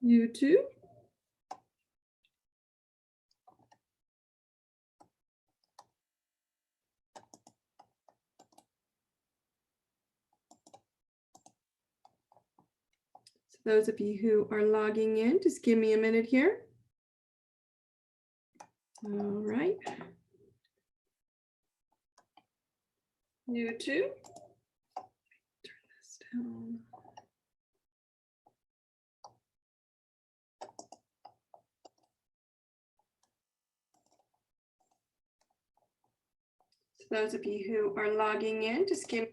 YouTube. So those of you who are logging in, just give me a minute here. All right. YouTube. Turn this down. So those of you who are logging in, just give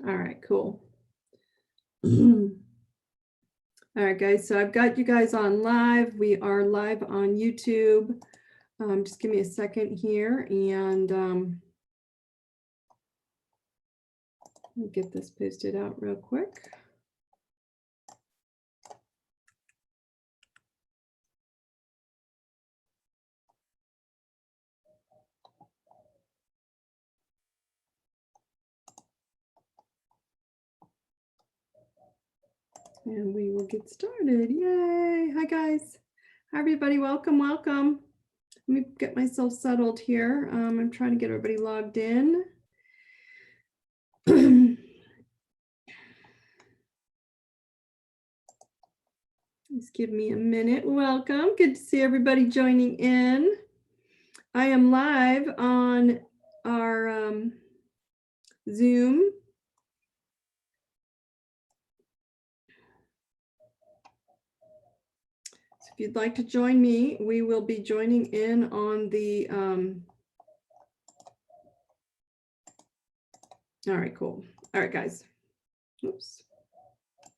All right, cool. All right, guys, so I've got you guys on live. We are live on YouTube. Just give me a second here and let me get this posted out real quick. And we will get started. Yay. Hi, guys. Hi, everybody. Welcome, welcome. Let me get myself settled here. I'm trying to get everybody logged in. Just give me a minute. Welcome. Good to see everybody joining in. I am live on our Zoom. So if you'd like to join me, we will be joining in on the all right, cool. All right, guys. Oops.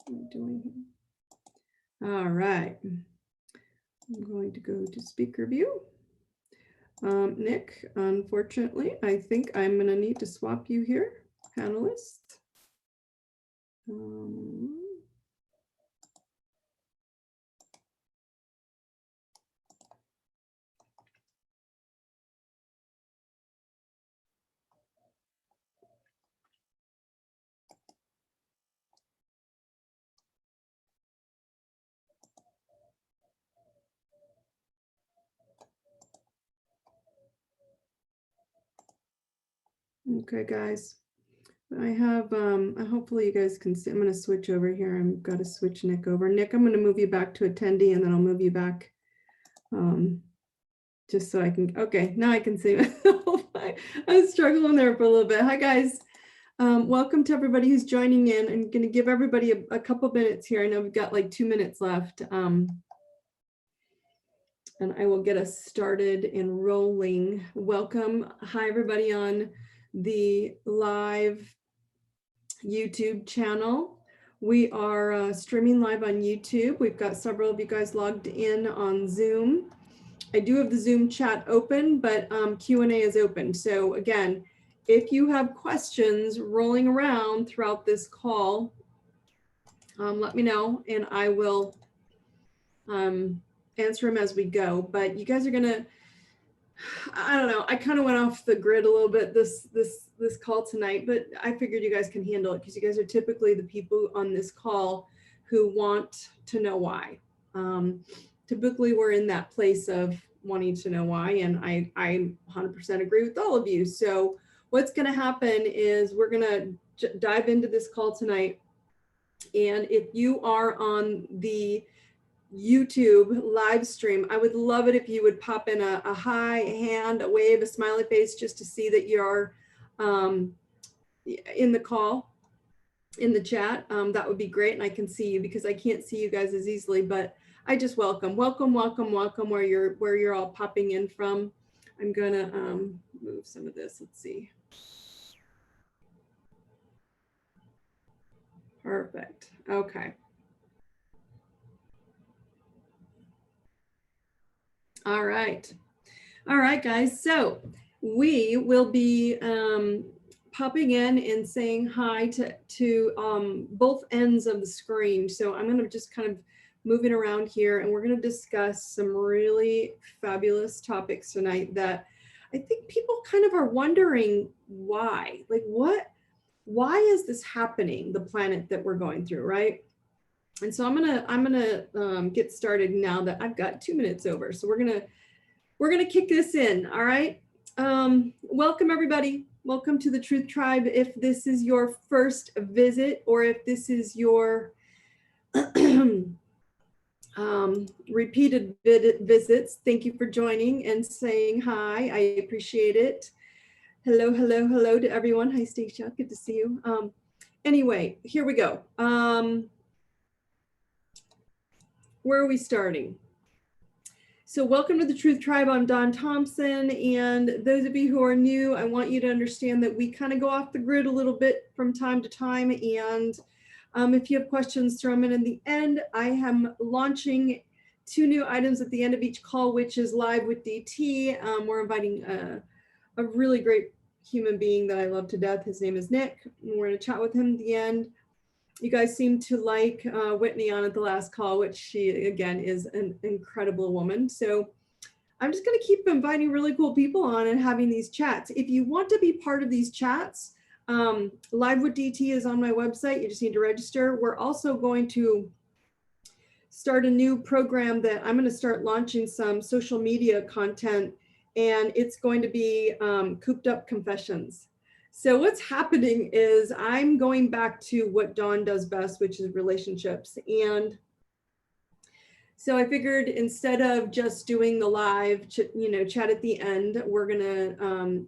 What am I doing here? All right. I'm going to go to speaker view. Nick, unfortunately, I think I'm going to need to swap you here, panelist. Okay, guys. I have, hopefully you guys can see, I'm going to switch over here. I've got to switch Nick over. Nick, I'm going to move you back to attendee and then I'll move you back just so I can, okay, now I can see. I was struggling there for a little bit. Hi, guys. Welcome to everybody who's joining in. I'm going to give everybody a couple minutes here. I know we've got like 2 minutes left. And I will get us started and rolling. Welcome. Hi, everybody on the live YouTube channel. We are streaming live on YouTube. We've got several of you guys logged in on Zoom. I do have the Zoom chat open, but Q&A is open. So again, if you have questions rolling around throughout this call, let me know and I will answer them as we go. But you guys are gonna, I don't know, I kind of went off the grid a little bit this call tonight, but I figured you guys can handle it because you guys are typically the people on this call who want to know why. Typically we're in that place of wanting to know why, and I 100% agree with all of you. So what's going to happen is we're going to dive into this call tonight, and if you are on the YouTube live stream, I would love it if you would pop in a hi, hand, a wave, a smiley face, just to see that you're in the call, in the chat. That would be great, and I can see you because I can't see you guys as easily, but I just welcome where you're all popping in from. I'm gonna move some of this. Let's see. Perfect. Okay. All right. All right, guys. So we will be popping in and saying hi to both ends of the screen. So I'm going to just kind of moving around here, and we're going to discuss some really fabulous topics tonight that I think people kind of are wondering why. Like, why is this happening? The planet that we're going through, right? And so I'm gonna get started now that I've got 2 minutes over. So we're gonna kick this in. All right. Welcome everybody. Welcome to the Truth Tribe. If this is your first visit, or if this is your repeated visits, thank you for joining and saying hi. I appreciate it. Hello, hello, hello to everyone. Hi, Stacia. Good to see you. Anyway, here we go. Where are we starting? So welcome to the Truth Tribe. I'm Daunethompson, and those of you who are new, I want you to understand that we kind of go off the grid a little bit from time to time, and if you have questions, throw them in the end. I am launching 2 new items at the end of each call, which is Live with DT. We're inviting a really great human being that I love to death. His name is Nick, and we're going to chat with him at the end. You guys seem to like Whitney on at the last call, which she, again, is an incredible woman. So I'm just going to keep inviting really cool people on and having these chats. If you want to be part of these chats, Live with DT is on my website. You just need to register. We're also going to start a new program that I'm going to start launching some social media content, and it's going to be Cooped Up Confessions. So what's happening is I'm going back to what Dawn does best, which is relationships. And so I figured instead of just doing the live, chat at the end, we're gonna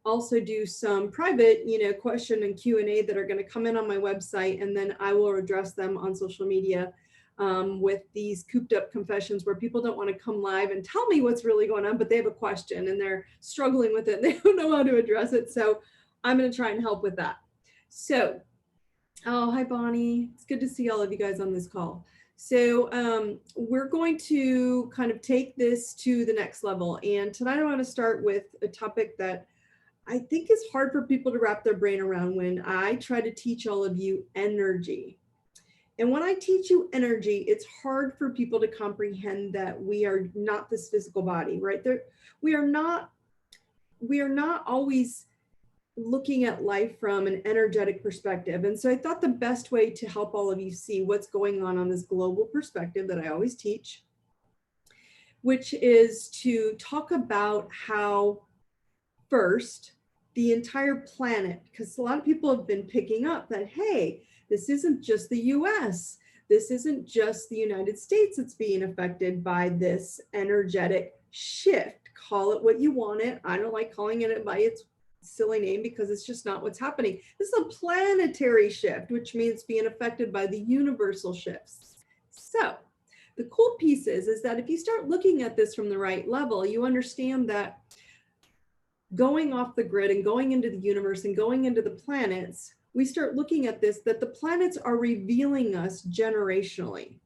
also do some private, question and Q&A that are gonna come in on my website, and then I will address them on social media with these cooped up confessions, where people don't want to come live and tell me what's really going on, but they have a question and they're struggling with it. They don't know how to address it. So I'm going to try and help with that. So, oh, hi, Bonnie. It's good to see all of you guys on this call. So we're going to kind of take this to the next level. And tonight I want to start with a topic that I think is hard for people to wrap their brain around when I try to teach all of you energy. And when I teach you energy, it's hard for people to comprehend that we are not this physical body, right? We are not always looking at life from an energetic perspective. And so I thought the best way to help all of you see what's going on this global perspective that I always teach, which is to talk about how first the entire planet, because a lot of people have been picking up that, hey, this isn't just the US. This isn't just the United States that's being affected by this energetic shift. Call it what you want it. I don't like calling it by its silly name because it's just not what's happening. This is a planetary shift, which means being affected by the universal shifts. So the cool piece is that if you start looking at this from the right level, you understand that going off the grid and going into the universe and going into the planets, we start looking at this, that the planets are revealing us generationally.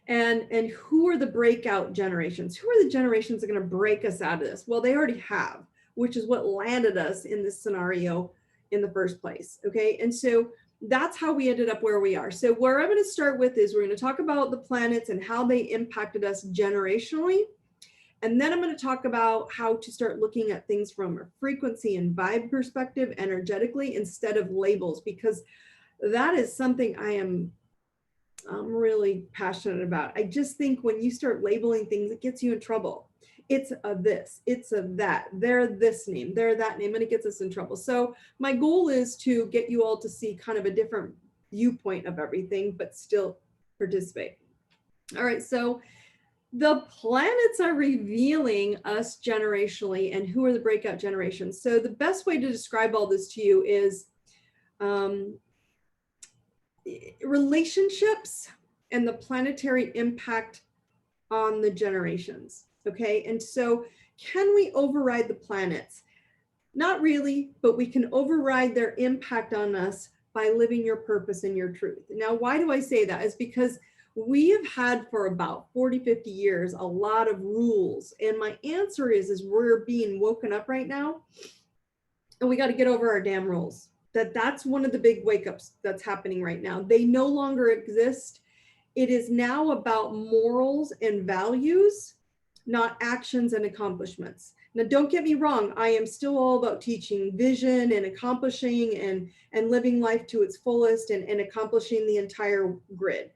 And who are the breakout generations? Who are the generations that are going to break us out of this? Well, they already have, which is what landed us in this scenario in the first place. Okay. And so that's how we ended up where we are. So where I'm going to start with is we're going to talk about the planets and how they impacted us generationally. And then I'm going to talk about how to start looking at things from a frequency and vibe perspective energetically instead of labels, because that is something I'm really passionate about. I just think when you start labeling things, it gets you in trouble. It's a this, it's a that, they're this name, they're that name, and it gets us in trouble. So my goal is to get you all to see kind of a different viewpoint of everything, but still participate. All right, so the planets are revealing us generationally, and who are the breakout generations. So the best way to describe all this to you is relationships and the planetary impact on the generations. Okay, and so can we override the planets? Not really, but we can override their impact on us by living your purpose and your truth. Now, why do I say that? Is because we have had for about 40, 50 years, a lot of rules. And my answer is we're being woken up right now and we got to get over our damn rules. That's one of the big wake ups that's happening right now. They no longer exist. It is now about morals and values, not actions and accomplishments. Now, don't get me wrong. I am still all about teaching vision and accomplishing and living life to its fullest and accomplishing the entire grid.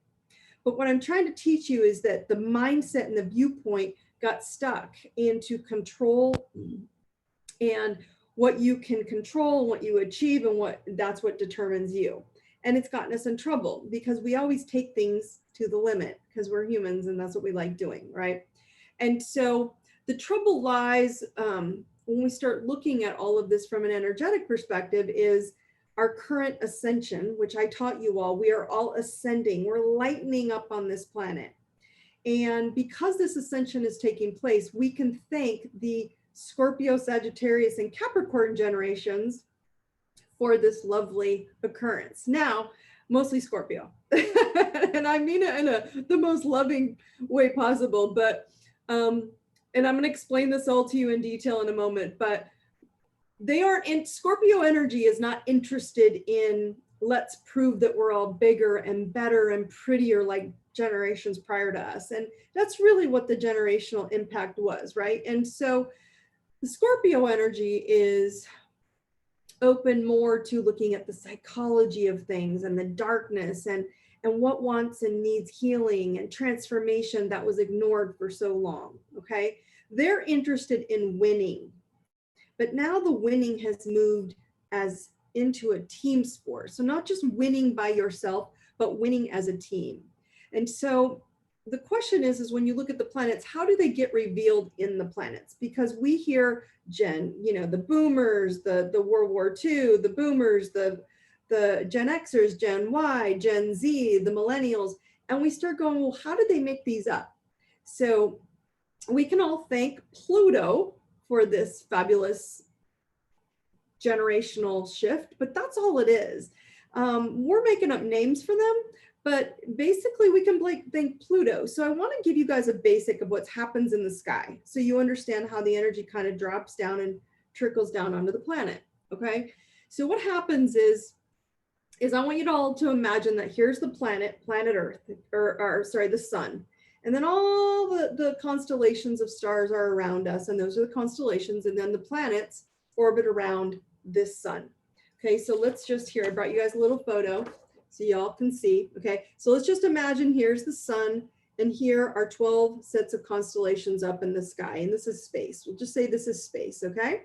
But what I'm trying to teach you is that the mindset and the viewpoint got stuck into control and what you can control, what you achieve, and that's what determines you. And it's gotten us in trouble because we always take things to the limit because we're humans and that's what we like doing, right? And so the trouble lies when we start looking at all of this from an energetic perspective is our current ascension, which I taught you all. We are all ascending. We're lightening up on this planet. And because this ascension is taking place, we can thank the Scorpio, Sagittarius, and Capricorn generations for this lovely occurrence. Now, mostly Scorpio. And I mean it in the most loving way possible. But, and I'm going to explain this all to you in detail in a moment, but they aren't in Scorpio energy is not interested in let's prove that we're all bigger and better and prettier like generations prior to us. And that's really what the generational impact was, right? And so the Scorpio energy is open more to looking at the psychology of things and the darkness and what wants and needs healing and transformation that was ignored for so long, okay? They're interested in winning. But now the winning has moved as into a team sport. So not just winning by yourself, but winning as a team. And so the question is when you look at the planets, how do they get revealed in the planets? Because we hear the boomers, the World War II, the boomers, the Gen Xers, Gen Y, Gen Z, the millennials, and we start going, well, how did they make these up? So we can all thank Pluto for this fabulous generational shift, but that's all it is. We're making up names for them, but basically we can thank Pluto. So I want to give you guys a basic of what happens in the sky so you understand how the energy kind of drops down and trickles down onto the planet, okay? So what happens is I want you all to imagine that here's the planet Earth, or sorry, the sun. And then all the constellations of stars are around us, and those are the constellations, and then the planets orbit around this sun. Okay, so let's just here, I brought you guys a little photo so y'all can see. Okay, so let's just imagine here's the sun, and here are 12 sets of constellations up in the sky, and this is space. We'll just say this is space, okay?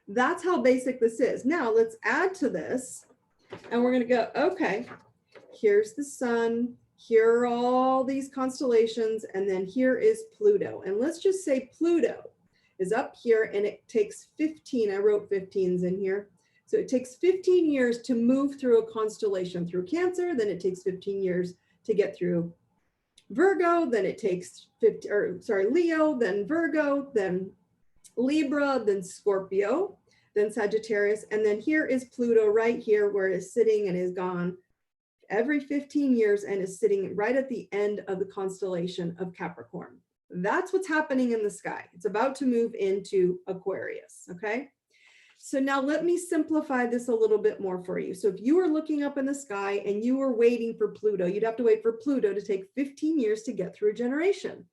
That's how basic this is. Now let's add to this, and we're gonna go, okay, here's the sun, here are all these constellations, and then here is Pluto. And let's just say Pluto is up here, and it takes 15, I wrote 15s in here. So it takes 15 years to move through a constellation, through Cancer, then it takes 15 years to get through Virgo, then it takes Leo, then Virgo, then Libra, then Scorpio, then Sagittarius, and then here is Pluto right here where it is sitting and is gone every 15 years and is sitting right at the end of the constellation of Capricorn. That's what's happening in the sky. It's about to move into Aquarius, okay? So now let me simplify this a little bit more for you. So if you were looking up in the sky and you were waiting for Pluto, you'd have to wait for Pluto to take 15 years to get through a generation.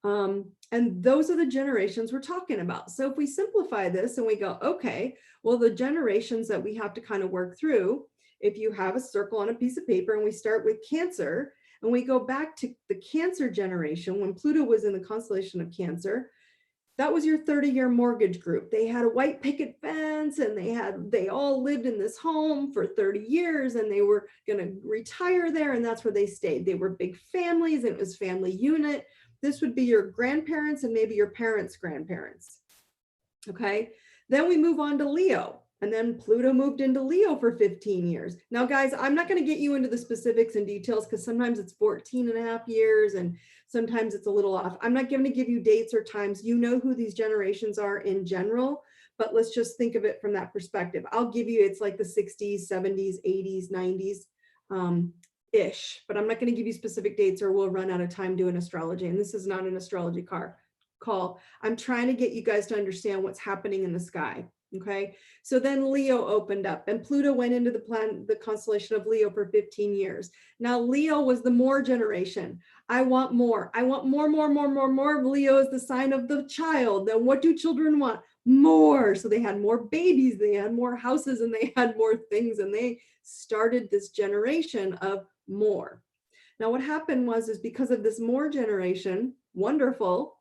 And those are the generations we're talking about. So if we simplify this and we go, okay, well, the generations that we have to kind of work through, if you have a circle on a piece of paper and we start with Cancer and we go back to the Cancer generation, when Pluto was in the constellation of Cancer, that was your 30-year mortgage group. They had a white picket fence and they all lived in this home for 30 years and they were going to retire there, and that's where they stayed. They were big families and it was family unit. This would be your grandparents and maybe your parents' grandparents. Okay, then we move on to Leo. And then Pluto moved into Leo for 15 years. Now, guys, I'm not going to get you into the specifics and details because sometimes it's 14 and a half years and sometimes it's a little off. I'm not going to give you dates or times. You know who these generations are in general, but let's just think of it from that perspective. I'll give you, it's like the 60s, 70s, 80s, 90s. ish, but I'm not going to give you specific dates or we'll run out of time doing astrology. And this is not an astrology call. I'm trying to get you guys to understand what's happening in the sky. Okay. So then Leo opened up and Pluto went into the constellation of Leo for 15 years. Now Leo was the more generation. I want more. I want more. Leo is the sign of the child. Then what do children want? More. So they had more babies, they had more houses, and they had more things, and they started this generation of more. Now what happened is because of this more generation, wonderful,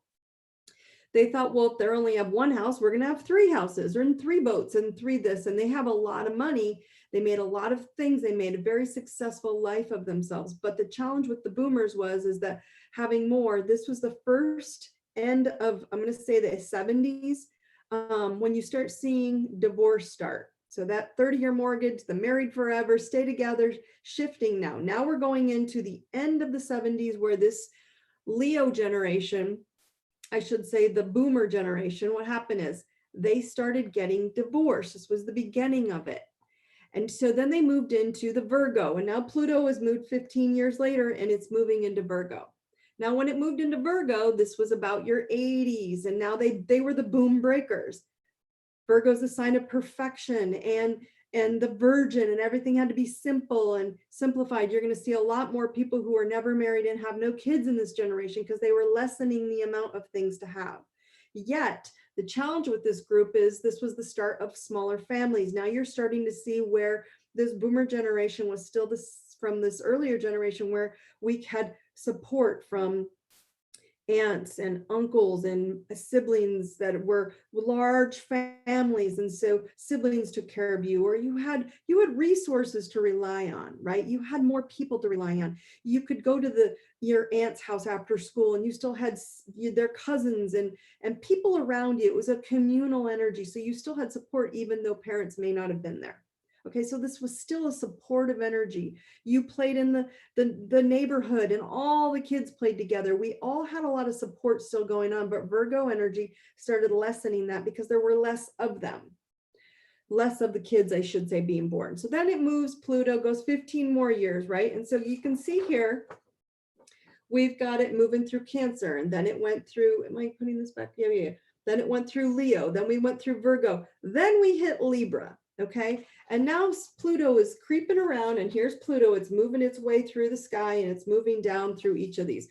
they thought, well, if they only have one house, we're going to have 3 houses or 3 boats and 3 this, and they have a lot of money. They made a lot of things. They made a very successful life of themselves. But the challenge with the boomers is that having more, this was the first end of, I'm going to say the 70s, when you start seeing divorce start. So that 30-year mortgage, the married forever, stay together, shifting now. Now we're going into the end of the 70s where this Leo generation, I should say the boomer generation, what happened is they started getting divorced. This was the beginning of it. And so then they moved into the Virgo, and now Pluto has moved 15 years later and it's moving into Virgo. Now, when it moved into Virgo, this was about your 80s, and now they were the boom breakers. Virgo's a sign of perfection and the virgin, and everything had to be simple and simplified. You're going to see a lot more people who are never married and have no kids in this generation because they were lessening the amount of things to have. Yet the challenge with this group is this was the start of smaller families. Now you're starting to see where this boomer generation was still from this earlier generation where we had support from aunts and uncles and siblings that were large families, and so siblings took care of you, or you had resources to rely on, right? You had more people to rely on. You could go to your aunt's house after school and you still had their cousins and people around you. It was a communal energy, so you still had support even though parents may not have been there. Okay, so this was still a supportive energy. You played in the neighborhood and all the kids played together. We all had a lot of support still going on, but Virgo energy started lessening that because there were less of them. Less of the kids, I should say, being born. So then it moves, Pluto goes 15 more years, right? And so you can see here, we've got it moving through Cancer, and then it went through, am I putting this back? Yeah. Then it went through Leo, then we went through Virgo, then we hit Libra. Okay, and now Pluto is creeping around, and here's Pluto. It's moving its way through the sky, and it's moving down through each of these.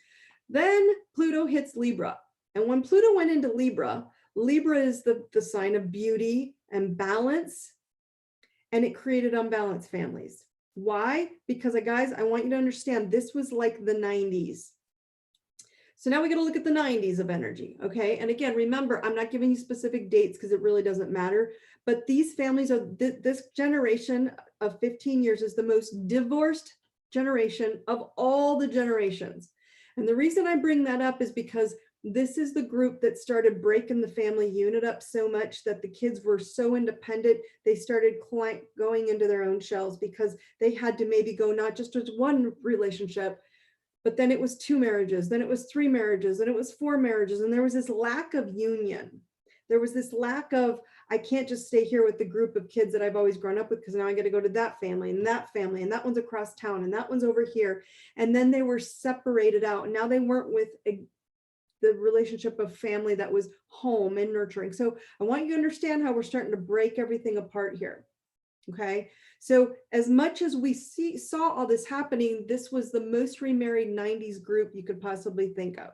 Then Pluto hits Libra. And when Pluto went into Libra, Libra is the sign of beauty and balance, and it created unbalanced families. Why? Because guys, I want you to understand this was like the 90s. So now we got to look at the 90s of energy, okay? And again, remember, I'm not giving you specific dates because it really doesn't matter, but these families are, this generation of 15 years is the most divorced generation of all the generations. And the reason I bring that up is because this is the group that started breaking the family unit up so much that the kids were so independent, they started going into their own shells because they had to maybe go not just as one relationship, but then it was 2 marriages, then it was 3 marriages, then it was 4 marriages. And there was this lack of union. There was this lack of, I can't just stay here with the group of kids that I've always grown up with because now I got to go to that family, and that one's across town, and that one's over here. And then they were separated out. And now they weren't with the relationship of family that was home and nurturing. So I want you to understand how we're starting to break everything apart here. Okay, so as much as we saw all this happening, this was the most remarried 90s group you could possibly think of.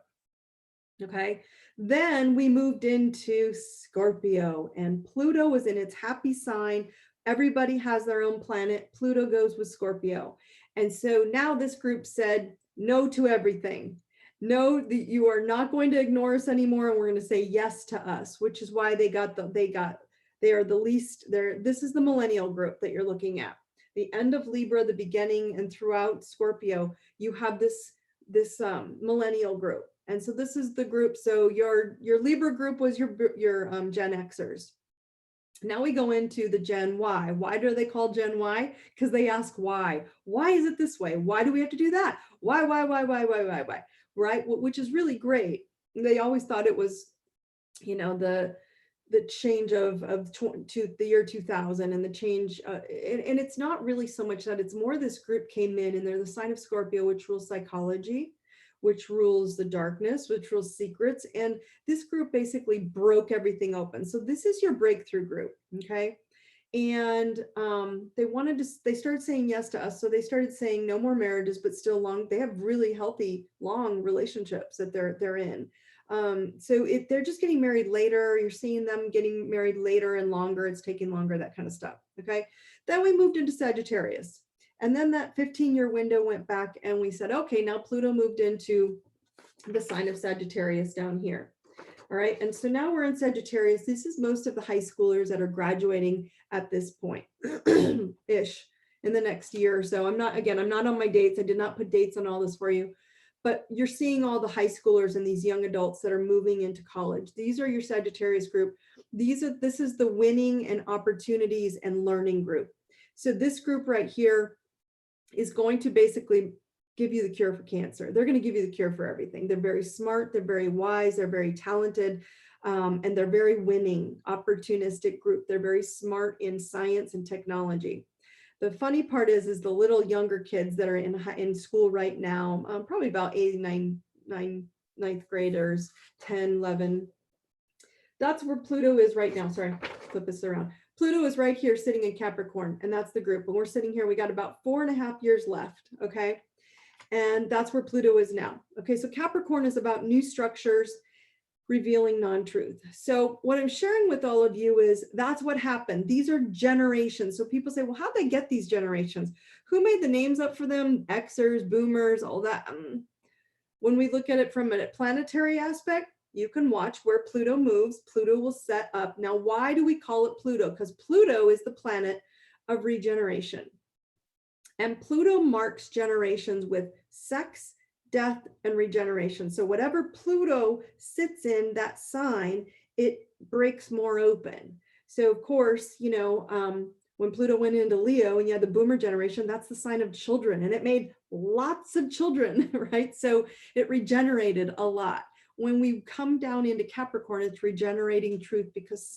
Okay, then we moved into Scorpio, and Pluto was in its happy sign. Everybody has their own planet. Pluto goes with Scorpio. And so now this group said no to everything. No, you are not going to ignore us anymore, and we're going to say yes to us, which is why they are the least, this is the millennial group that you're looking at. The end of Libra, the beginning, and throughout Scorpio, you have this millennial group. And so this is the group. So your Libra group was your Gen Xers. Now we go into the Gen Y. Why do they call Gen Y? Because they ask why. Why is it this way? Why do we have to do that? Why? Right? Which is really great. They always thought it was, the change of to the year 2000 and the change, and it's not really so much that, it's more this group came in and they're the sign of Scorpio, which rules psychology, which rules the darkness, which rules secrets. And this group basically broke everything open. So this is your breakthrough group, okay? And they started saying yes to us. So they started saying no more marriages, but still long, they have really healthy, long relationships that they're in. So they're just getting married later. You're seeing them getting married later and longer. It's taking longer, that kind of stuff. Okay. Then we moved into Sagittarius. And then that 15-year window went back and we said, okay, now Pluto moved into the sign of Sagittarius down here. All right. And so now we're in Sagittarius. This is most of the high schoolers that are graduating at this point ish in the next year or so. I'm not on my dates. I did not put dates on all this for you, but you're seeing all the high schoolers and these young adults that are moving into college. These are your Sagittarius group. This is the winning and opportunities and learning group. So this group right here is going to basically give you the cure for cancer. They're going to give you the cure for everything. They're very smart. They're very wise. They're very talented. And they're very winning, opportunistic group. They're very smart in science and technology. The funny part is the little younger kids that are in school right now, probably about 8, 9, 9th graders, 10, 11. That's where Pluto is right now. Sorry, flip this around. Pluto is right here sitting in Capricorn, and that's the group. And we're sitting here, we got about 4.5 years left, okay? And that's where Pluto is now. Okay, so Capricorn is about new structures, revealing non-truth. So what I'm sharing with all of you is that's what happened. These are generations. So people say, well, how'd they get these generations? Who made the names up for them? Xers, boomers, all that. When we look at it from a planetary aspect, you can watch where Pluto moves. Pluto will set up. Now, why do we call it Pluto? Because Pluto is the planet of regeneration. And Pluto marks generations with sex, death, and regeneration. So whatever Pluto sits in that sign, it breaks more open. So of course, you know, when Pluto went into Leo and you had the boomer generation, that's the sign of children, and it made lots of children, right? So it regenerated a lot. When we come down into Capricorn, it's regenerating truth, because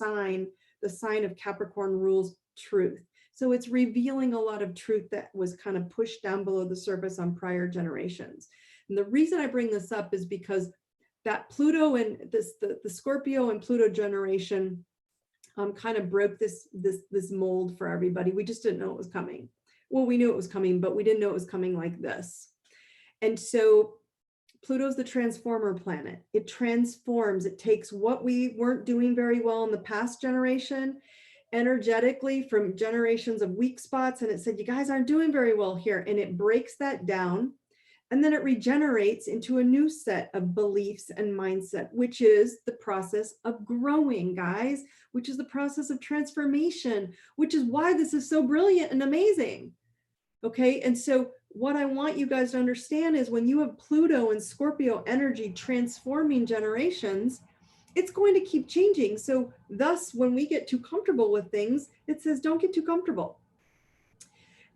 the sign of Capricorn rules truth. So it's revealing a lot of truth that was kind of pushed down below the surface on prior generations. And the reason I bring this up is because that Pluto and the Scorpio and Pluto generation kind of broke this mold for everybody. We just didn't know it was coming. Well, we knew it was coming, but we didn't know it was coming like this. And so Pluto's the transformer planet. It transforms. It takes what we weren't doing very well in the past generation, energetically, from generations of weak spots, and it said, you guys aren't doing very well here, and it breaks that down, and then it regenerates into a new set of beliefs and mindset, which is the process of growing, guys, which is the process of transformation, which is why this is so brilliant and amazing. Okay, and so what I want you guys to understand is when you have Pluto and Scorpio energy transforming generations, it's going to keep changing. So thus, when we get too comfortable with things, it says, don't get too comfortable.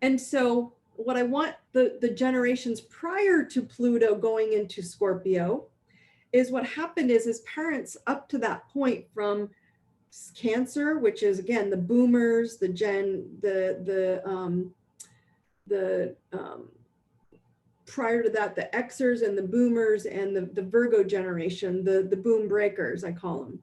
And so what I want the generations prior to Pluto going into Scorpio is what happened is parents up to that point, from Cancer, which is again, the boomers, prior to that, the Xers and the boomers and the Virgo generation, the boom breakers, I call them.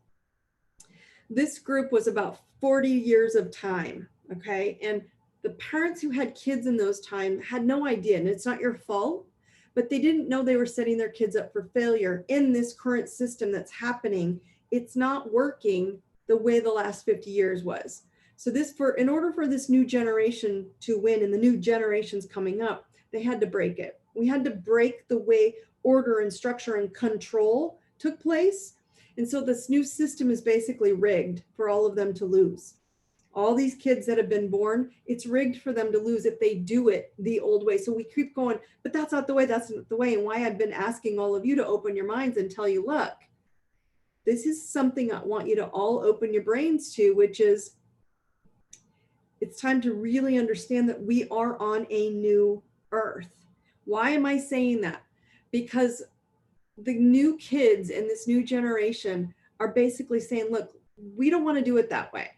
This group was about 40 years of time, okay? And the parents who had kids in those times had no idea, and it's not your fault, but they didn't know they were setting their kids up for failure in this current system that's happening. It's not working the way the last 50 years was. So in order for this new generation to win, and the new generations coming up, they had to break it. We had to break the way order and structure and control took place. And so this new system is basically rigged for all of them to lose. All these kids that have been born, it's rigged for them to lose if they do it the old way. So we keep going, but that's not the way, that's not the way. And why I've been asking all of you to open your minds and tell you, look, this is something I want you to all open your brains to, which is, it's time to really understand that we are on a new earth. Why am I saying that? Because the new kids in this new generation are basically saying, look, We don't want to do it that way.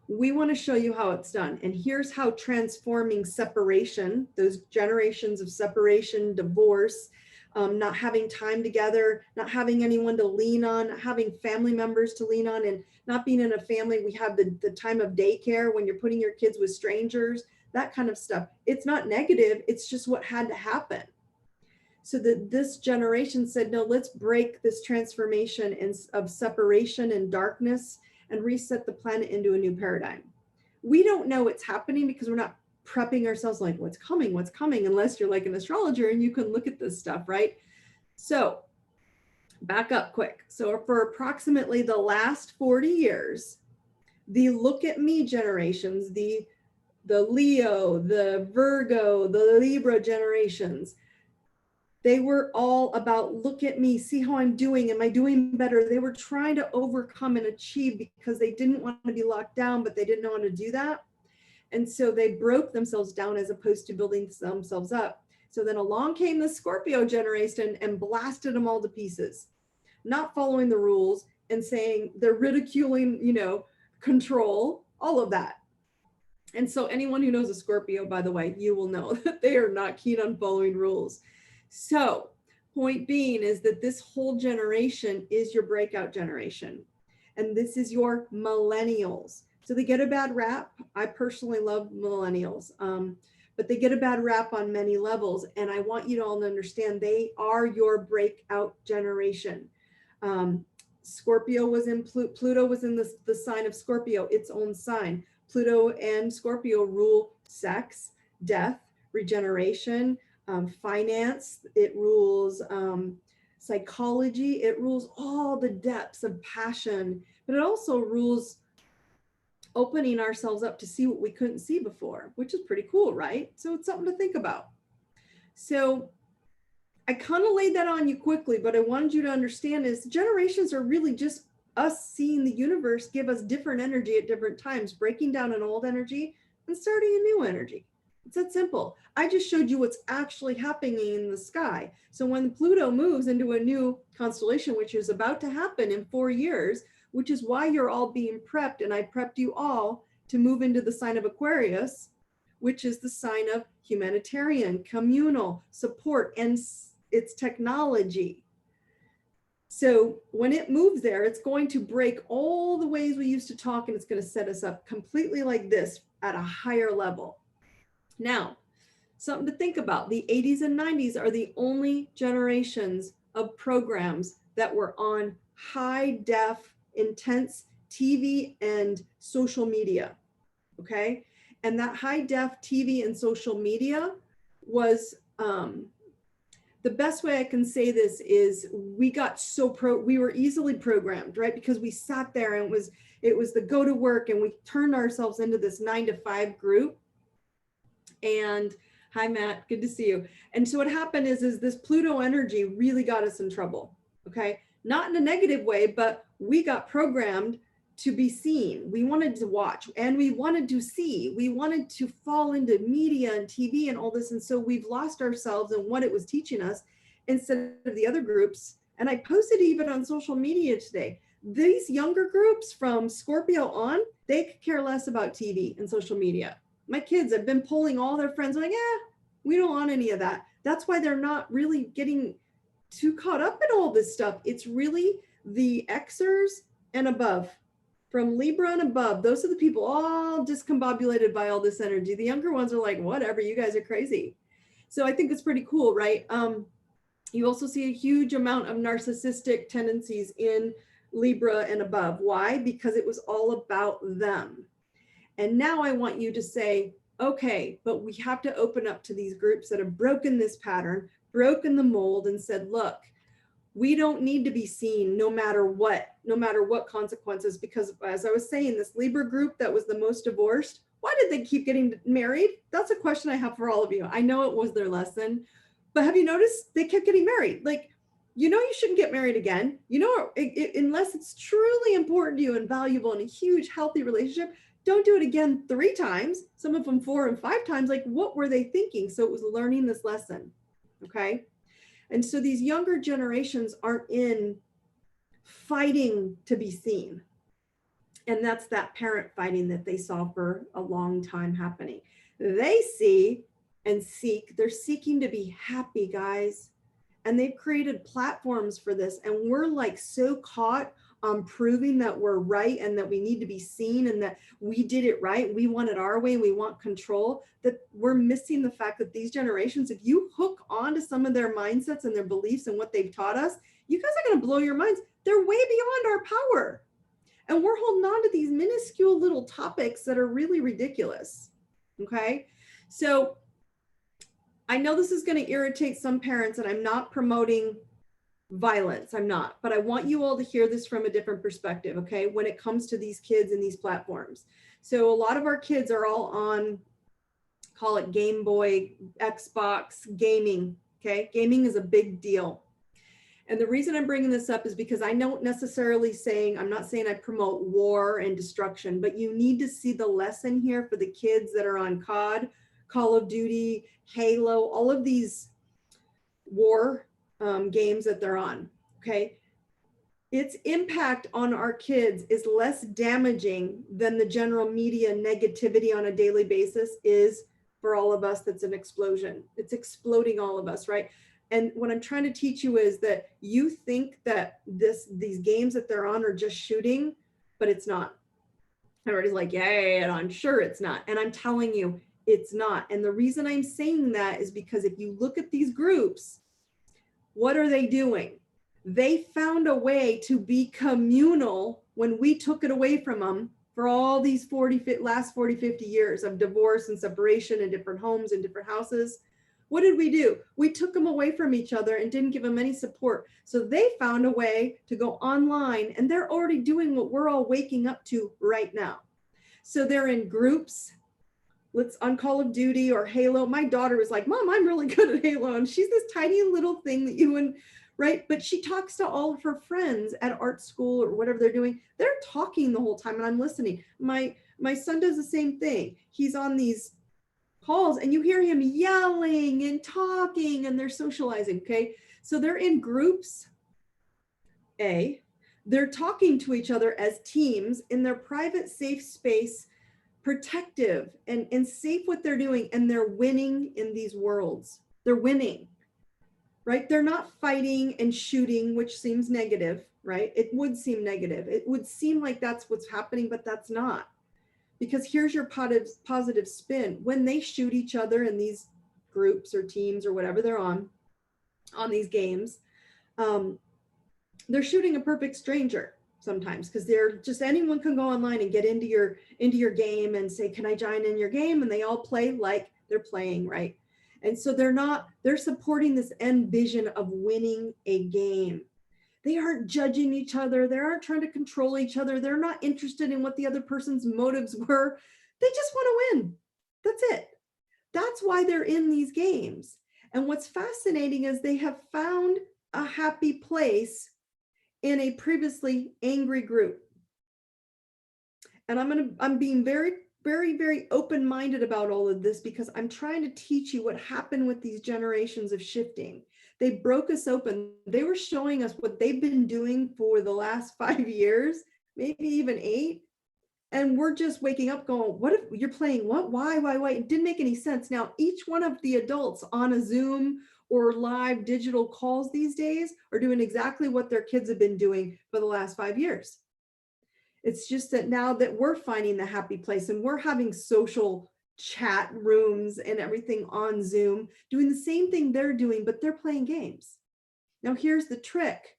We want to show you how it's done. And here's how transforming separation, those generations of separation, divorce, not having time together, not having anyone to lean on, not having family members to lean on, and not being in a family. We have the time of daycare when you're putting your kids with strangers, that kind of stuff. It's not negative. It's just what had to happen. So that this generation said, no, let's break this transformation of separation and darkness and reset the planet into a new paradigm. We don't know what's happening because we're not prepping ourselves like what's coming, unless you're like an astrologer and you can look at this stuff, right? So back up quick. So for approximately the last 40 years, the look at me generations, the Leo, the Virgo, the Libra generations, they were all about, look at me, see how I'm doing. Am I doing better? They were trying to overcome and achieve because they didn't want to be locked down, but they didn't know how to do that. And so they broke themselves down as opposed to building themselves up. So then along came the Scorpio generation and blasted them all to pieces, not following the rules and saying they're ridiculing, control, all of that. And so anyone who knows a Scorpio, by the way, you will know that they are not keen on following rules. So point being is that this whole generation is your breakout generation. And this is your millennials. So they get a bad rap. I personally love millennials, but they get a bad rap on many levels. And I want you to all understand they are your breakout generation. Scorpio was in Pluto was in the sign of Scorpio, its own sign. Pluto and Scorpio rule sex, death, regeneration, finance. It rules psychology. It rules all the depths of passion, but it also rules opening ourselves up to see what we couldn't see before, which is pretty cool, right? So it's something to think about. So I kind of laid that on you quickly, but I wanted you to understand is generations are really just us seeing the universe give us different energy at different times, breaking down an old energy and starting a new energy. It's that simple. I just showed you what's actually happening in the sky. So when Pluto moves into a new constellation, which is about to happen in 4 years, which is why you're all being prepped, and I prepped you all to move into the sign of Aquarius, which is the sign of humanitarian, communal support, and its technology. So when it moves there, it's going to break all the ways we used to talk, and it's going to set us up completely like this at a higher level. Now, something to think about, the 80s and 90s are the only generations of programs that were on high def, intense TV and social media, okay? And that high def TV and social media was, the best way I can say this is we got we were easily programmed, right? Because we sat there and it was the go to work, and we turned ourselves into this 9-to-5 group. And hi, Matt, good to see you. And so what happened is this Pluto energy really got us in trouble, okay? Not in a negative way, but we got programmed to be seen. We wanted to watch and we wanted to see. We wanted to fall into media and TV and all this. And so we've lost ourselves in what it was teaching us instead of the other groups. And I posted even on social media today, these younger groups from Scorpio on, they could care less about TV and social media. My kids have been polling all their friends like, we don't want any of that. That's why they're not really getting too caught up in all this stuff. It's really the Xers and above, from Libra and above. Those are the people all discombobulated by all this energy. The younger ones are like, whatever, you guys are crazy. So I think it's pretty cool, right? You also see a huge amount of narcissistic tendencies in Libra and above. Why? Because it was all about them. And now I want you to say, okay, but we have to open up to these groups that have broken this pattern, broken the mold, and said, look, we don't need to be seen no matter what consequences. Because as I was saying, this Libra group that was the most divorced, why did they keep getting married? That's a question I have for all of you. I know it was their lesson, but have you noticed they kept getting married? Like, you shouldn't get married again. Unless it's truly important to you and valuable and a huge healthy relationship, don't do it again 3 times, some of them 4 and 5 times. Like, what were they thinking? So it was learning this lesson, okay? And so these younger generations aren't in fighting to be seen. And that's that parent fighting that they saw for a long time happening. They see and seek, they're seeking to be happy, guys. And they've created platforms for this. And we're like so caught on proving that we're right and that we need to be seen and that we did it right. We want it our way and we want control, that we're missing the fact that these generations, if you hook on to some of their mindsets and their beliefs and what they've taught us, you guys are going to blow your minds. They're way beyond our power. And we're holding on to these minuscule little topics that are really ridiculous. Okay. So I know this is going to irritate some parents, and I'm not promoting violence. I'm not, but I want you all to hear this from a different perspective. Okay. When it comes to these kids and these platforms. So a lot of our kids are all on, call it Game Boy, Xbox, gaming. Okay. Gaming is a big deal. And the reason I'm bringing this up is because I don't necessarily saying, I'm not saying I promote war and destruction, but you need to see the lesson here for the kids that are on COD, Call of Duty, Halo, all of these war games that they're on, okay? Its impact on our kids is less damaging than the general media negativity on a daily basis is for all of us. That's an explosion. It's exploding all of us, right? And what I'm trying to teach you is that you think that these games that they're on are just shooting, but it's not. Everybody's like, yeah, and I'm sure it's not. And I'm telling you, it's not. And the reason I'm saying that is because if you look at these groups, what are they doing? They found a way to be communal when we took it away from them for all these last 40, 50 years of divorce and separation in different homes and different houses. What did we do? We took them away from each other and didn't give them any support. So they found a way to go online, and they're already doing what we're all waking up to right now. So they're in groups. Let's on Call of Duty or Halo. My daughter was like, Mom, I'm really good at Halo. And she's this tiny little thing that you and right. But she talks to all of her friends at art school or whatever they're doing. They're talking the whole time and I'm listening. My son does the same thing. He's on these calls and you hear him yelling and talking and they're socializing. Okay. So they're in groups. They're talking to each other as teams in their private, safe space, protective and safe what they're doing. And they're winning in these worlds. They're winning, right? They're not fighting and shooting, which seems negative, right? It would seem negative. It would seem like that's what's happening, but that's not. Because here's your positive spin. When they shoot each other in these groups or teams or whatever they're on these games, they're shooting a perfect stranger sometimes because they're just anyone can go online and get into your game and say, can I join in your game? And they all play like they're playing, right? And so they're supporting this end vision of winning a game. They aren't judging each other. They aren't trying to control each other. They're not interested in what the other person's motives were. They just want to win. That's it. That's why they're in these games. And what's fascinating is they have found a happy place in a previously angry group. And I'm being very, very, very open-minded about all of this because I'm trying to teach you what happened with these generations of shifting. They broke us open. They were showing us what they've been doing for the last 5 years, maybe even 8. And we're just waking up going, what if you're playing what? Why? It didn't make any sense. Now, each one of the adults on a Zoom or live digital calls these days are doing exactly what their kids have been doing for the last 5 years. It's just that now that we're finding the happy place and we're having social chat rooms and everything on Zoom, doing the same thing they're doing, but they're playing games. Now, here's the trick.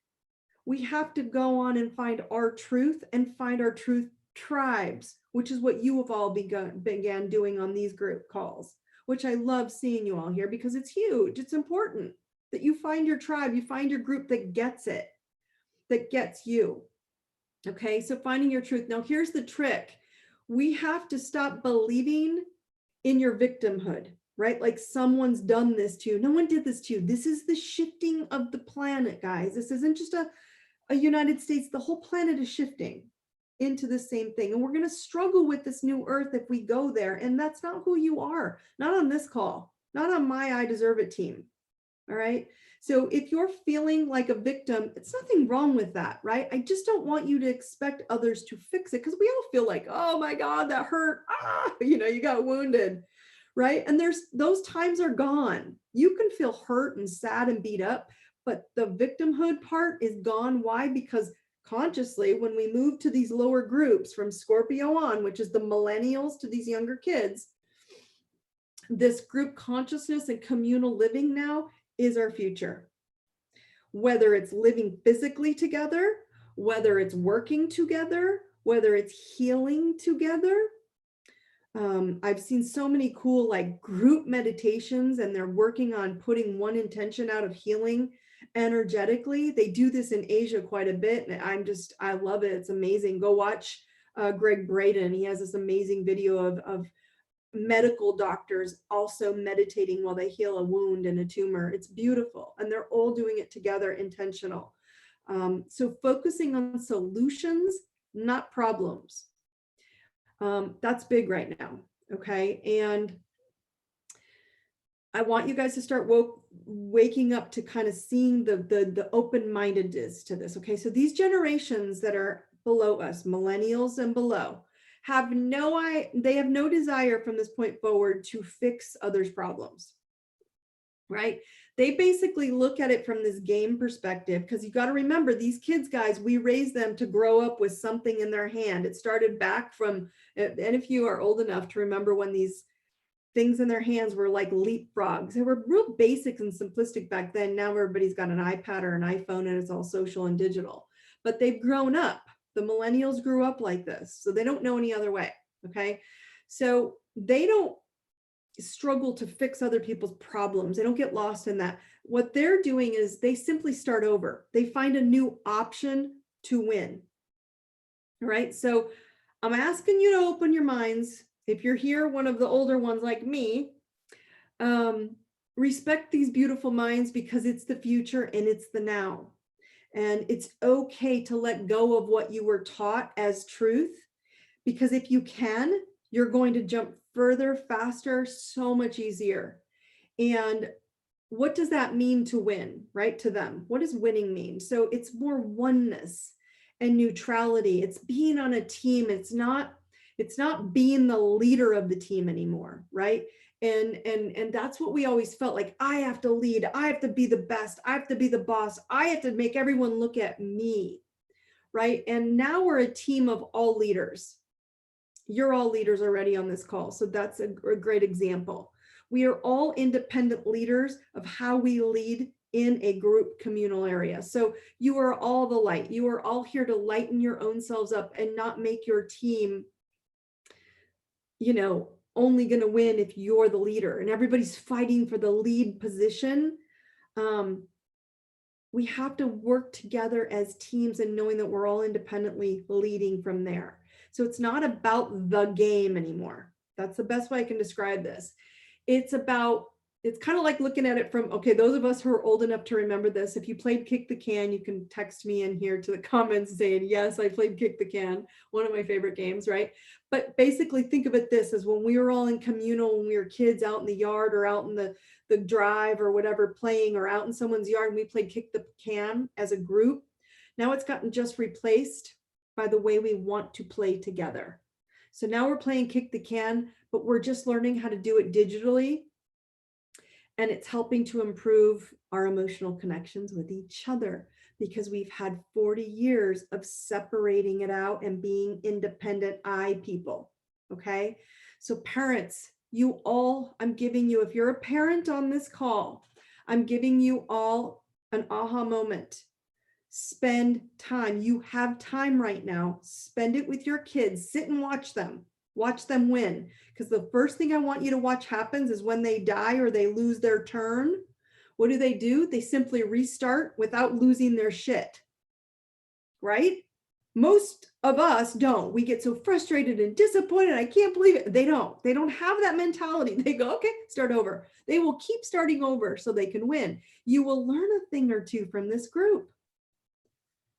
We have to go on and find our truth and find our truth tribes, which is what you have all began doing on these group calls, which I love seeing you all here because it's huge. It's important that you find your tribe, you find your group that gets it, that gets you. Okay, so finding your truth. Now, here's the trick. We have to stop believing in your victimhood, right? Like someone's done this to you. No one did this to you. This is the shifting of the planet, guys. This isn't just a United States. The whole planet is shifting into the same thing. And we're going to struggle with this new earth if we go there. And that's not who you are. Not on this call. Not on my I Deserve It team. All right. So if you're feeling like a victim, it's nothing wrong with that, right? I just don't want you to expect others to fix it, because we all feel like, oh my God, that hurt. You got wounded, right? And those times are gone. You can feel hurt and sad and beat up, but the victimhood part is gone. Why? Because consciously, when we move to these lower groups from Scorpio on, which is the millennials to these younger kids, this group consciousness and communal living now is our future. Whether it's living physically together, whether it's working together, whether it's healing together. I've seen so many cool like group meditations, and they're working on putting one intention out of healing energetically. They do this in Asia quite a bit, and I love it. It's amazing. Go watch Greg Braden. He has this amazing video of medical doctors also meditating while they heal a wound and a tumor. It's beautiful, and they're all doing it together, intentional. So focusing on solutions, not problems. That's big right now. Okay. And I want you guys to start waking up to kind of seeing the open-mindedness to this. Okay. So these generations that are below us, millennials and below, they have no desire from this point forward to fix others' problems, right? They basically look at it from this game perspective, because you got to remember, these kids, guys, we raised them to grow up with something in their hand. It started back from, and if you are old enough to remember when these things in their hands were like leapfrogs, they were real basic and simplistic back then. Now everybody's got an iPad or an iPhone, and it's all social and digital, but they've grown up. The millennials grew up like this, so they don't know any other way. Okay. So they don't struggle to fix other people's problems. They don't get lost in that. What they're doing is they simply start over. They find a new option to win. All right. So I'm asking you to open your minds. If you're here, one of the older ones like me, respect these beautiful minds, because it's the future and it's the now. And it's okay to let go of what you were taught as truth, because if you can, you're going to jump further, faster, so much easier. And what does that mean to win, right? To them, what does winning mean? So it's more oneness and neutrality. It's being on a team. It's not being the leader of the team anymore, right? And that's what we always felt like. I have to lead. I have to be the best. I have to be the boss. I have to make everyone look at me, right? And now we're a team of all leaders. You're all leaders already on this call. So that's a great example. We are all independent leaders of how we lead in a group communal area. So you are all the light. You are all here to lighten your own selves up and not make your team, only going to win if you're the leader and everybody's fighting for the lead position. We have to work together as teams, and knowing that we're all independently leading from there. So it's not about the game anymore. That's the best way I can describe this. It's kind of like looking at it from, okay, those of us who are old enough to remember this, if you played Kick the Can, you can text me in here to the comments saying, yes, I played Kick the Can, one of my favorite games, right? But basically think of it this as when we were all in communal, when we were kids out in the yard or out in the drive or whatever playing, or out in someone's yard, and we played Kick the Can as a group. Now it's gotten just replaced by the way we want to play together. So now we're playing Kick the Can, but we're just learning how to do it digitally. And it's helping to improve our emotional connections with each other, because we've had 40 years of separating it out and being independent people. Okay. So parents, I'm giving you, if you're a parent on this call, I'm giving you all an aha moment. Spend time. You have time right now. Spend it with your kids. Sit and watch them win. Because the first thing I want you to watch happens is when they die or they lose their turn. What do? They simply restart without losing their shit, right? Most of us don't. We get so frustrated and disappointed. I can't believe it. They don't have that mentality. They go, okay, start over. They will keep starting over so they can win. You will learn a thing or two from this group.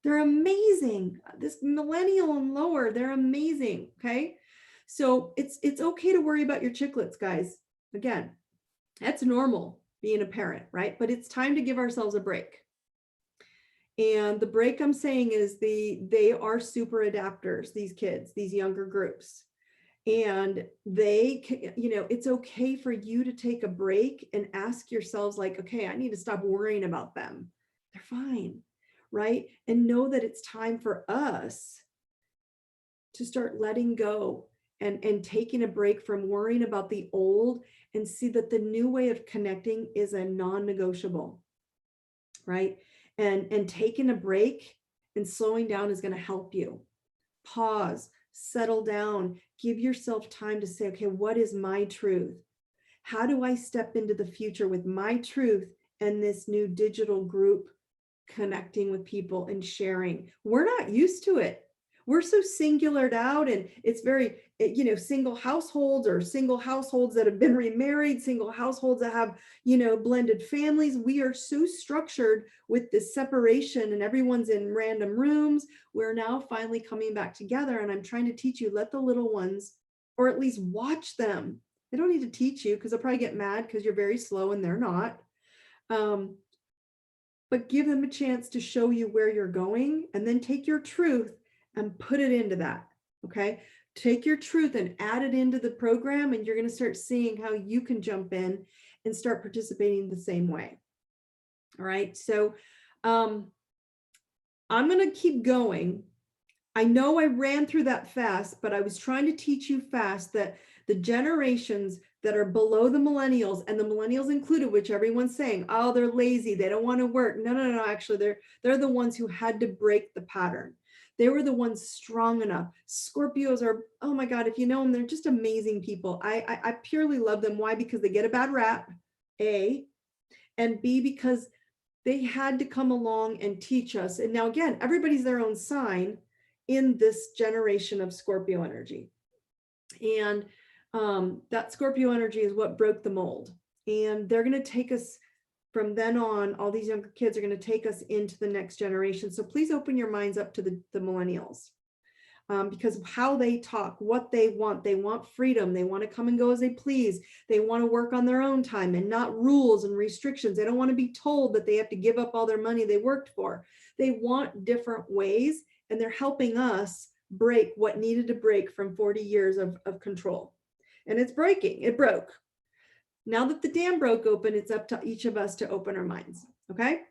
They're amazing. This millennial and lower, they're amazing. Okay. So it's okay to worry about your chicklets, guys. Again, that's normal. being a parent, right? But it's time to give ourselves a break. And the break I'm saying is they are super adapters, these kids, these younger groups. And they, it's okay for you to take a break and ask yourselves like, okay, I need to stop worrying about them. They're fine, right? And know that it's time for us to start letting go and taking a break from worrying about the old and see that the new way of connecting is a non-negotiable, right? And taking a break and slowing down is going to help you. Pause, settle down, give yourself time to say, okay, what is my truth? How do I step into the future with my truth and this new digital group connecting with people and sharing? We're not used to it. We're so singulared out, and it's very, single households or single households that have been remarried, single households that have, blended families. We are so structured with this separation and everyone's in random rooms. We're now finally coming back together, and I'm trying to teach you, let the little ones, or at least watch them. They don't need to teach you because they'll probably get mad because you're very slow and they're not. But give them a chance to show you where you're going, and then take your truth and put it into that, okay? Take your truth and add it into the program, and you're going to start seeing how you can jump in and start participating the same way. All right, so I'm going to keep going. I know I ran through that fast, but I was trying to teach you fast that the generations that are below the millennials, and the millennials included, which everyone's saying, oh, they're lazy, they don't want to work. No, actually, they're the ones who had to break the pattern. They were the ones strong enough. Scorpios are, oh my God, if you know them, they're just amazing people. I purely love them. Why? Because they get a bad rap, A, and B, because they had to come along and teach us. And now again, everybody's their own sign in this generation of Scorpio energy. And that Scorpio energy is what broke the mold. And they're going to take us from then on. All these younger kids are going to take us into the next generation. So please open your minds up to the millennials, because of how they talk, what they want freedom. They want to come and go as they please. They want to work on their own time and not rules and restrictions. They don't want to be told that they have to give up all their money they worked for. They want different ways, and they're helping us break what needed to break from 40 years of control. And it's breaking. It broke. Now that the dam broke open, it's up to each of us to open our minds. Okay.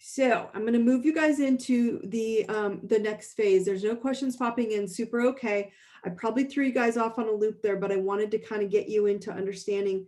So I'm going to move you guys into the next phase. There's no questions popping in. Super okay. I probably threw you guys off on a loop there, but I wanted to kind of get you into understanding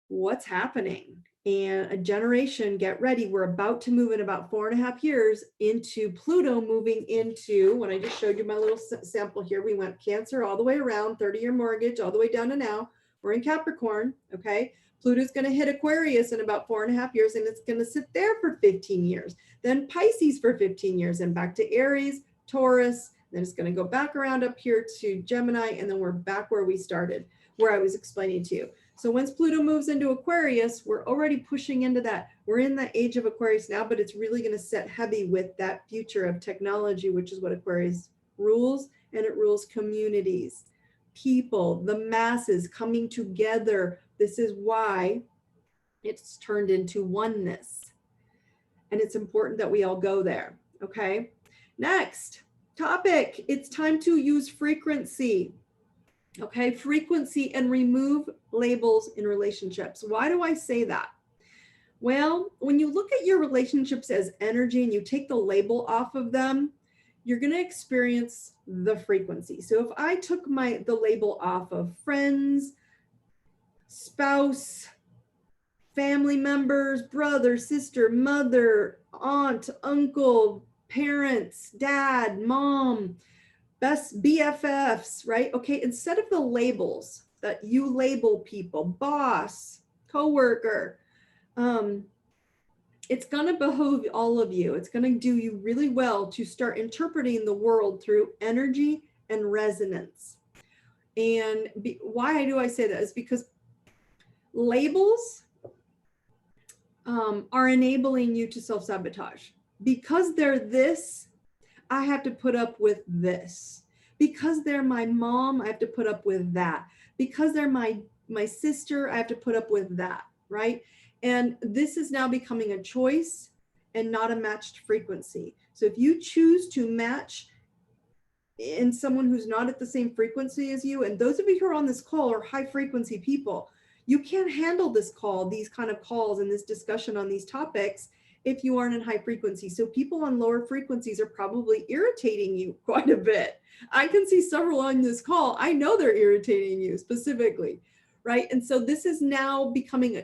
what's happening. And a generation, get ready. We're about to move in about 4.5 years into Pluto moving into, when I just showed you my little sample here, we went Cancer all the way around, 30-year mortgage, all the way down to now. We're in Capricorn, okay? Pluto's going to hit Aquarius in about 4.5 years, and it's going to sit there for 15 years. Then Pisces for 15 years, and back to Aries, Taurus. Then it's going to go back around up here to Gemini, and then we're back where we started, where I was explaining to you. So once Pluto moves into Aquarius, we're already pushing into that. We're in the age of Aquarius now, but it's really going to set heavy with that future of technology, which is what Aquarius rules, and it rules communities, people, the masses coming together. This is why it's turned into oneness. And it's important that we all go there. Okay. Next topic. It's time to use frequency. Okay. Frequency and remove labels in relationships. Why do I say that? Well, when you look at your relationships as energy and you take the label off of them, you're going to experience the frequency. So if I took the label off of friends, spouse, family members, brother, sister, mother, aunt, uncle, parents, dad, mom, best BFFs, right? Okay, instead of the labels that you label people, boss, coworker, it's going to behoove all of you. It's going to do you really well to start interpreting the world through energy and resonance. And why do I say that is because labels are enabling you to self-sabotage. Because they're this, I have to put up with this. Because they're my mom, I have to put up with that. Because they're my my sister, I have to put up with that, right? And this is now becoming a choice and not a matched frequency. So if you choose to match in someone who's not at the same frequency as you, and those of you who are on this call are high frequency people, you can't handle this call, these kind of calls and this discussion on these topics if you aren't in high frequency. So people on lower frequencies are probably irritating you quite a bit. I can see several on this call. I know they're irritating you specifically, right? And so this is now becoming,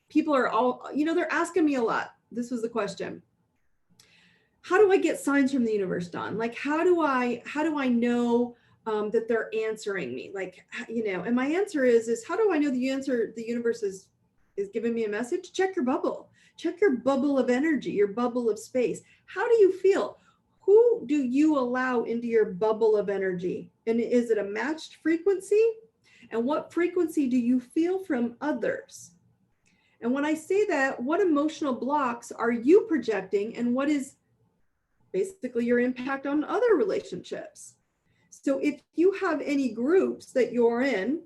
people are all, you know, they're asking me a lot. This was the question. How do I get signs from the universe, Dawn? Like, how do I know that they're answering me? Like, you know, and my answer is how do I know the universe is giving me a message? Check your bubble. Check your bubble of energy, your bubble of space. How do you feel? Who do you allow into your bubble of energy? And is it a matched frequency? And what frequency do you feel from others? And when I say that, what emotional blocks are you projecting, and what is basically your impact on other relationships? So if you have any groups that you're in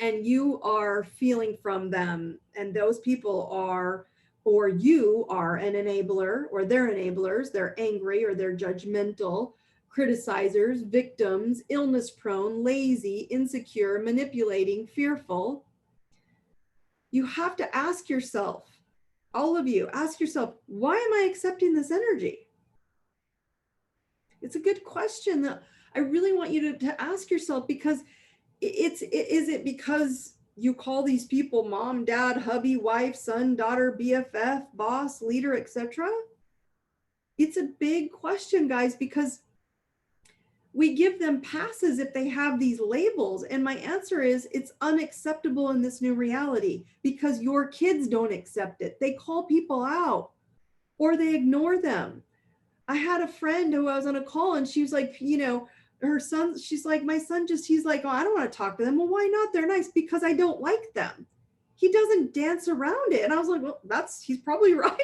and you are feeling from them, and those people are, or you are an enabler, or they're enablers, they're angry, or they're judgmental, criticizers, victims, illness prone, lazy, insecure, manipulating, fearful, you have to ask yourself, all of you, ask yourself, why am I accepting this energy? It's a good question that I really want you to ask yourself, because is it because you call these people mom, dad, hubby, wife, son, daughter, BFF, boss, leader, etc.? It's a big question, guys, because we give them passes if they have these labels. And my answer is it's unacceptable in this new reality because your kids don't accept it. They call people out or they ignore them. I had a friend who I was on a call and she was like, you know, her son, she's like, my son just, he's like, oh, I don't want to talk to them. Well, why not? They're nice. Because I don't like them. He doesn't dance around it. And I was like, well, he's probably right.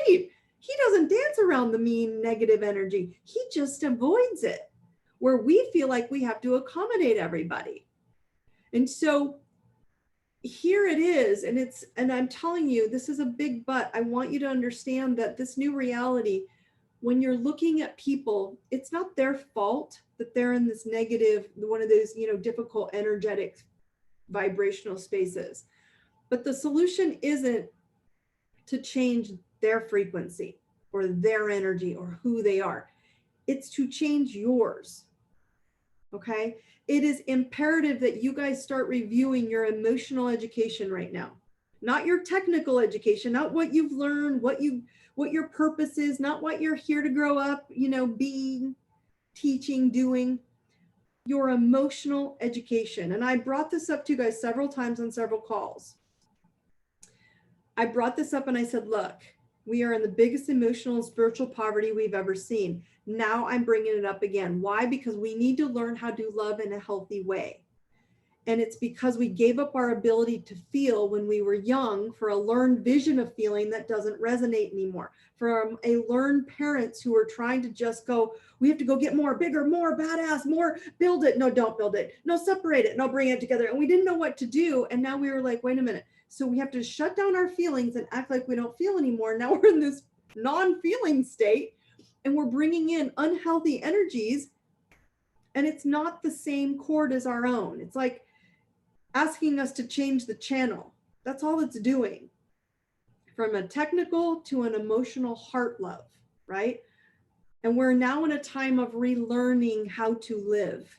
He doesn't dance around the mean, negative energy. He just avoids it, where we feel like we have to accommodate everybody. And so here it is. And I'm telling you, this is a big but. I want you to understand that this new reality, when you're looking at people, it's not their fault that they're in this negative, one of those, you know, difficult, energetic, vibrational spaces. But the solution isn't to change their frequency or their energy or who they are. It's to change yours. Okay? It is imperative that you guys start reviewing your emotional education right now. Not your technical education, not what you've learned, what your purpose is, not what you're here to grow up, you know, being, teaching, doing, your emotional education. And I brought this up to you guys several times on several calls. I brought this up and I said, look, we are in the biggest emotional and spiritual poverty we've ever seen. Now I'm bringing it up again. Why? Because we need to learn how to love in a healthy way. And it's because we gave up our ability to feel when we were young for a learned vision of feeling that doesn't resonate anymore. From a learned parents who are trying to just go, we have to go get more, bigger, more, badass, more, build it. No, don't build it. No, separate it. No, bring it together. And we didn't know what to do. And now we were like, wait a minute. So we have to shut down our feelings and act like we don't feel anymore. Now we're in this non-feeling state and we're bringing in unhealthy energies, and it's not the same chord as our own. It's like asking us to change the channel. That's all it's doing. From a technical to an emotional heart love, right? And we're now in a time of relearning how to live,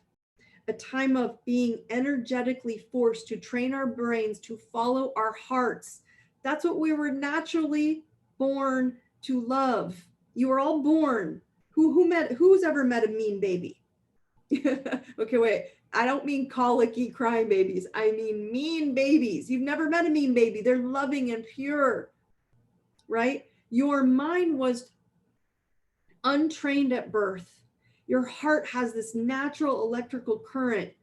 a time of being energetically forced to train our brains to follow our hearts. That's what we were naturally born to love. You were all born. Who's ever met a mean baby? Okay, wait. I don't mean colicky crying babies. I mean mean babies. You've never met a mean baby. They're loving and pure, right? Your mind was untrained at birth. Your heart has this natural electrical current,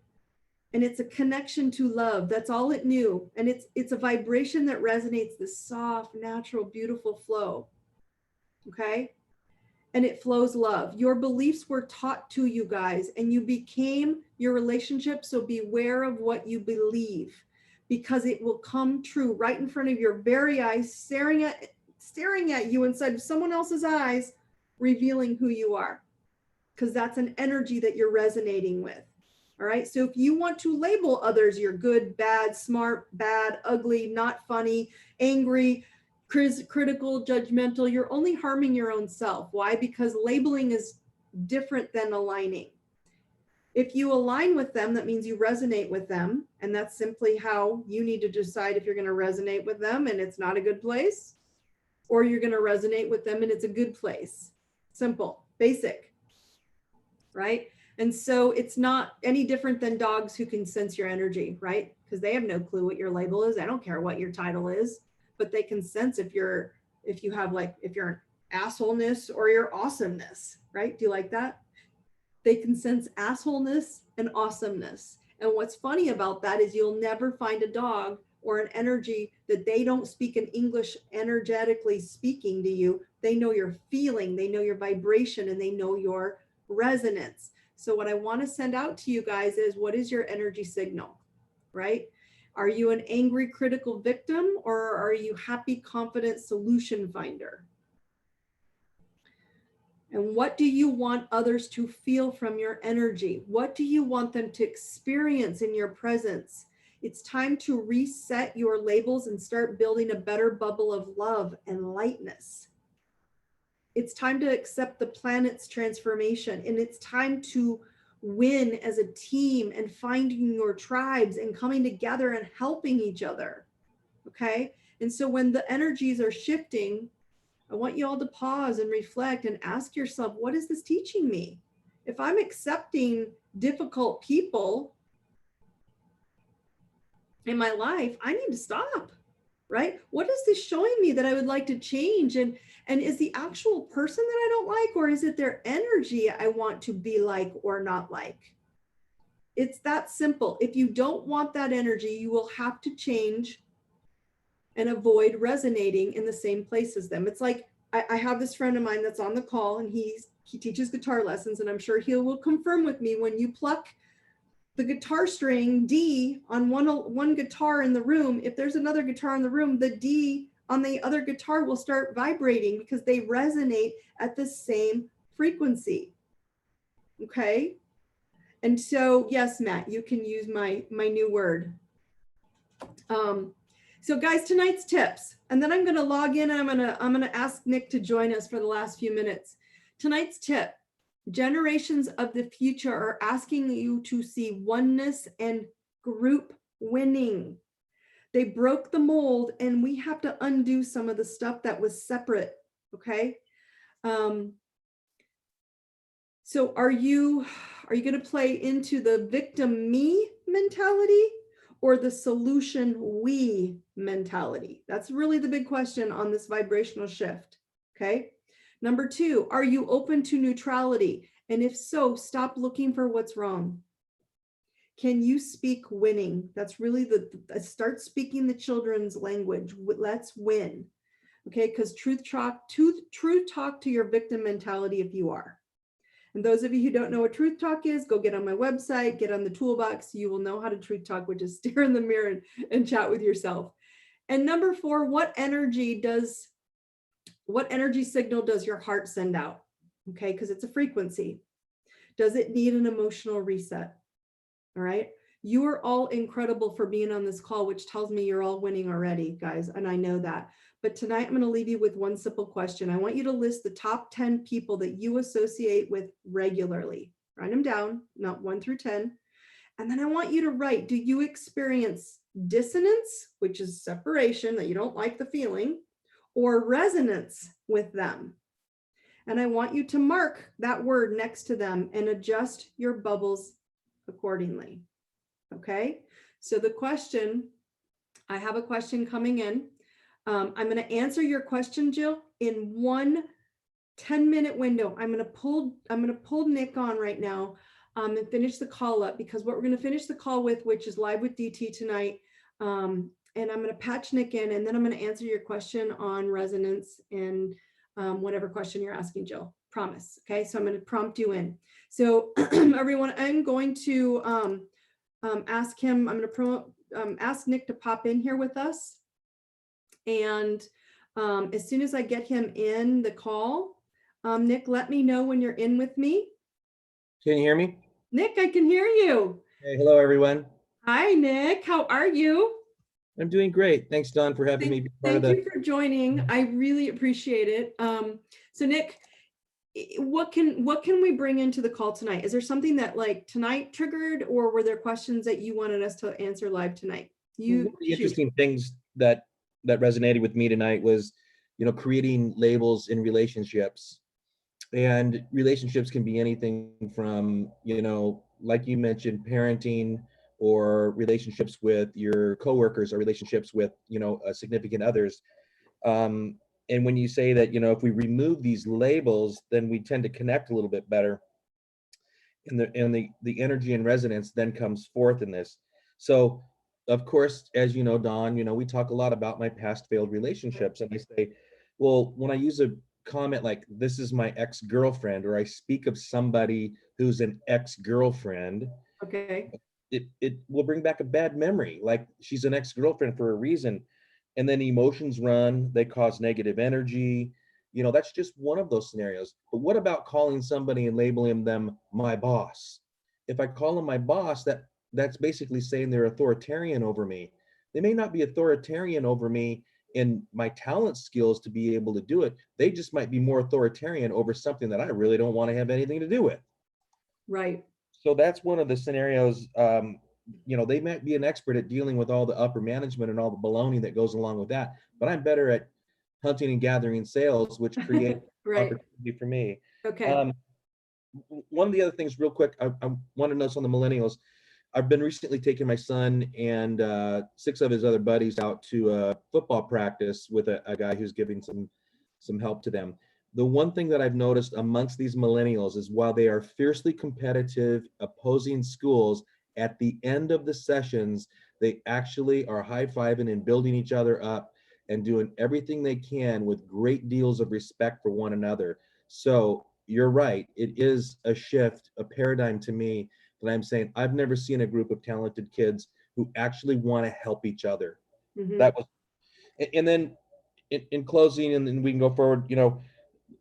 and it's a connection to love. That's all it knew. And it's a vibration that resonates, this soft, natural, beautiful flow. Okay? And it flows love. Your beliefs were taught to you guys, and you became your relationship. So beware of what you believe. because it will come true right in front of your very eyes, staring at you inside of someone else's eyes, revealing who you are, because that's an energy that you're resonating with. All right. So if you want to label others, you're good, bad, smart, bad, ugly, not funny, angry, critical, judgmental, you're only harming your own self. Why? Because labeling is different than aligning. If you align with them, that means you resonate with them. And that's simply how you need to decide if you're going to resonate with them and it's not a good place, or you're going to resonate with them and it's a good place. Simple, basic, right? And so it's not any different than dogs who can sense your energy, right? Because they have no clue what your label is. I don't care what your title is, but they can sense if you're an assholeness or your awesomeness, right? Do you like that? They can sense assholeness and awesomeness. And what's funny about that is you'll never find a dog or an energy that they don't speak in English energetically speaking to you. They know your feeling, they know your vibration, and they know your resonance. So what I want to send out to you guys is, what is your energy signal, right? Are you an angry, critical victim, or are you happy, confident solution finder? And what do you want others to feel from your energy? What do you want them to experience in your presence? It's time to reset your labels and start building a better bubble of love and lightness. It's time to accept the planet's transformation, and it's time to win as a team and finding your tribes and coming together and helping each other. Okay. And so when the energies are shifting, I want you all to pause and reflect and ask yourself, what is this teaching me? If I'm accepting difficult people in my life, I need to stop, right? What is this showing me that I would like to change? And is the actual person that I don't like, or is it their energy I want to be like or not like? It's that simple. If you don't want that energy, you will have to change and avoid resonating in the same place as them. It's like, I have this friend of mine that's on the call, and he teaches guitar lessons, and I'm sure he will confirm with me, when you pluck the guitar string D on one guitar in the room, if there's another guitar in the room, the D on the other guitar will start vibrating because they resonate at the same frequency. Okay. And so, yes, Matt, you can use my new word. So guys, tonight's tips, and then I'm going to log in and I'm going to ask Nick to join us for the last few minutes. Tonight's tip: generations of the future are asking you to see oneness and group winning. They broke the mold, and we have to undo some of the stuff that was separate. Okay. So are you going to play into the victim me mentality or the solution we mentality? That's really the big question on this vibrational shift. Okay. Number 2, are you open to neutrality? And if so, stop looking for what's wrong. Can you speak winning? That's really start speaking the children's language. Let's win. Okay. Because truth talk to your victim mentality if you are. And those of you who don't know what truth talk is, go get on my website, get on the toolbox. You will know how to truth talk, which is stare in the mirror and chat with yourself. And number 4, what energy signal does your heart send out? Okay, because it's a frequency. Does it need an emotional reset? All right. You are all incredible for being on this call, which tells me you're all winning already, guys. And I know that. But tonight I'm going to leave you with one simple question. I want you to list the top 10 people that you associate with regularly. Write them down, not 1 through 10. And then I want you to write, do you experience dissonance, which is separation, that you don't like the feeling, or resonance with them? And I want you to mark that word next to them and adjust your bubbles accordingly. Okay. So the question, I have a question coming in. I'm going to answer your question, Jill, in one 10-minute window. I'm going to pull Nick on right now and finish the call up, because what we're going to finish the call with, which is live with DT tonight. And I'm going to patch Nick in, and then I'm going to answer your question on resonance and whatever question you're asking, Jill. Promise. Okay. So I'm going to prompt you in. So everyone, I'm going to ask him, I'm going to ask Nick to pop in here with us. And as soon as I get him in the call, Nick, let me know when you're in with me. Can you hear me? Nick, I can hear you. Hey, hello, everyone. Hi, Nick. How are you? I'm doing great. Thanks, Dawn, for having me be part of the... Thank you for joining. I really appreciate it. So Nick, what can we bring into the call tonight? Is there something that like tonight triggered, or were there questions that you wanted us to answer live tonight? One of the interesting things that resonated with me tonight was, creating labels in relationships. And relationships can be anything from, like you mentioned, parenting, or relationships with your coworkers, or relationships with, significant others. And when you say that, if we remove these labels, then we tend to connect a little bit better. And the energy and resonance then comes forth in this. So, of course, as you know, Dawn, we talk a lot about my past failed relationships. And I say, well, when I use a comment like, this is my ex-girlfriend, or I speak of somebody who's an ex-girlfriend, okay, it will bring back a bad memory, like she's an ex-girlfriend for a reason. And then emotions run, they cause negative energy. That's just one of those scenarios. But what about calling somebody and labeling them my boss? If I call them my boss, that's basically saying they're authoritarian over me. They may not be authoritarian over me in my talent skills to be able to do it. They just might be more authoritarian over something that I really don't want to have anything to do with. right. So that's one of the scenarios. They might be an expert at dealing with all the upper management and all the baloney that goes along with that, but I'm better at hunting and gathering sales, which create right. opportunity for me. Okay. One of the other things real quick, I want to notice on the millennials, I've been recently taking my son and 6 of his other buddies out to a football practice with a guy who's giving some help to them. The one thing that I've noticed amongst these millennials is while they are fiercely competitive, opposing schools, at the end of the sessions, they actually are high-fiving and building each other up and doing everything they can with great deals of respect for one another. So you're right, it is a shift, a paradigm to me that I'm saying I've never seen a group of talented kids who actually want to help each other. Mm-hmm. That was, and then in closing, and then we can go forward,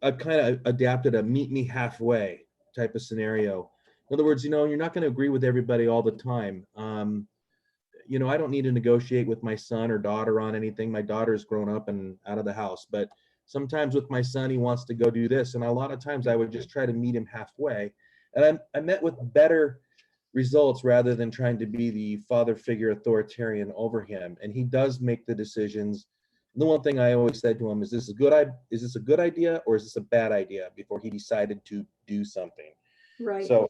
I've kind of adapted a meet me halfway type of scenario. In other words, you're not going to agree with everybody all the time. I don't need to negotiate with my son or daughter on anything. My daughter's grown up and out of the house, but sometimes with my son, he wants to go do this. And a lot of times I would just try to meet him halfway. And I met with better results rather than trying to be the father figure authoritarian over him. And he does make the decisions. The one thing I always said to him is, is this a good idea or is this a bad idea, before he decided to do something. Right. So